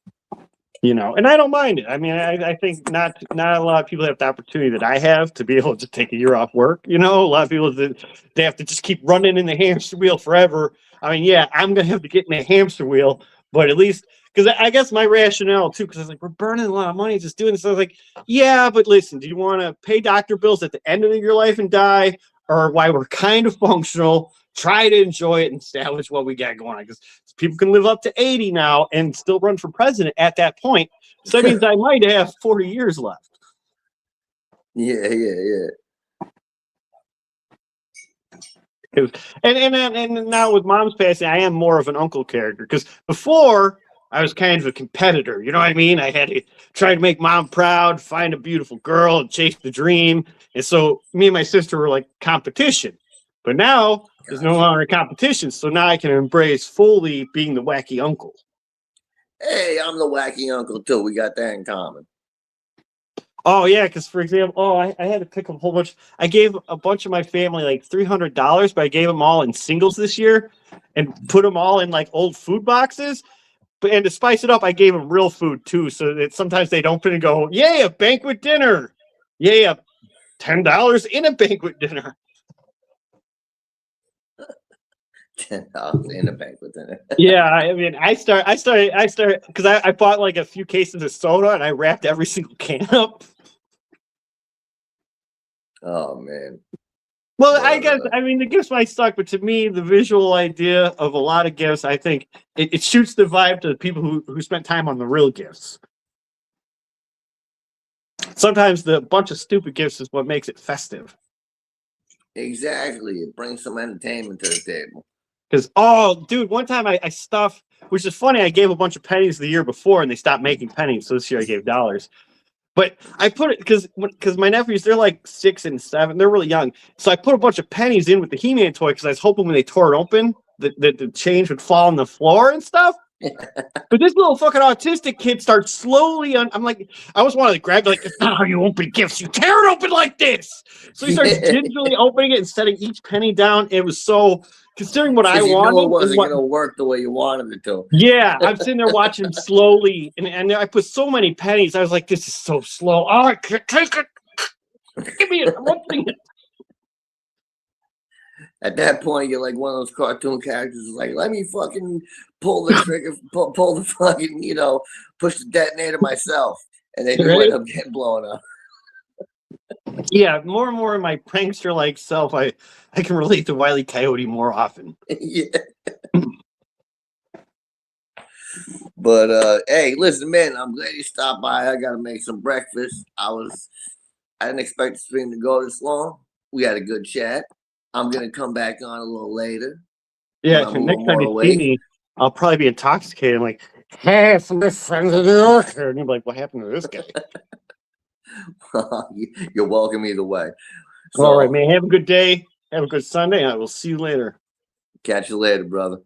And I don't mind it. I mean, I think not a lot of people have the opportunity that I have to be able to take a year off work. A lot of people they have to just keep running in the hamster wheel forever. I mean, yeah, I'm gonna have to get in the hamster wheel, but at least because I guess my rationale too, because I was like, we're burning a lot of money just doing this. So I was like, yeah, but listen, do you want to pay doctor bills at the end of your life and die, or while we're kind of functional, try to enjoy it and establish what we got going on? Because people can live up to 80 now and still run for president at that point. So that means I might have 40 years left. Yeah. And now with mom's passing, I am more of an uncle character, because before I was kind of a competitor. You know what I mean? I had to try to make mom proud, find a beautiful girl, and chase the dream. And so me and my sister were like competition. But now there's no longer competition. So now I can embrace fully being the wacky uncle. Hey, I'm the wacky uncle too. We got that in common. Oh yeah, because for example, I had to pick up a whole bunch. I gave a bunch of my family like $300, but I gave them all in singles this year, and put them all in like old food boxes. But and to spice it up, I gave them real food too, so that sometimes they'd open and go, "Yay, a banquet dinner! Yay, a $10 in a banquet dinner." $10 in a banquet dinner. Yeah, I mean, I started because I bought like a few cases of soda and I wrapped every single can up. Oh man. Well, I guess I mean the gifts might suck, but to me, the visual idea of a lot of gifts, I think it shoots the vibe to the people who spent time on the real gifts. Sometimes the bunch of stupid gifts is what makes it festive. Exactly. It brings some entertainment to the table. Because, oh, dude, one time I stuffed, which is funny, I gave a bunch of pennies the year before and they stopped making pennies. So this year I gave dollars. But I put it because my nephews, they're like 6 and 7. They're really young. So I put a bunch of pennies in with the He-Man toy because I was hoping when they tore it open that the change would fall on the floor and stuff. But this little fucking autistic kid starts slowly I'm like, I always wanted to grab, like, it's not how you open gifts. You tear it open like this. So he starts gingerly opening it and setting each penny down. It was so, considering what I wanted. It wasn't going to work the way you wanted it to. Yeah, I'm sitting there watching him slowly. And I put so many pennies. I was like, this is so slow. Oh, I can't take it. Give me it. I'm opening it. At that point, you're like one of those cartoon characters. Like, let me fucking pull the trigger, pull the fucking, push the detonator myself, and then you end up getting blown up. Yeah, more and more in my prankster like self, I can relate to Wile E. Coyote more often. Yeah. But hey, listen, man, I'm glad you stopped by. I gotta make some breakfast. I didn't expect the stream to go this long. We had a good chat. I'm gonna come back on a little later. Yeah, next time you see me, I'll probably be intoxicated. I'm like, hey, it's my friend in New York. And you're like, what happened to this guy? You're welcome either way. So, all right, man. Have a good day. Have a good Sunday. I will see you later. Catch you later, brother.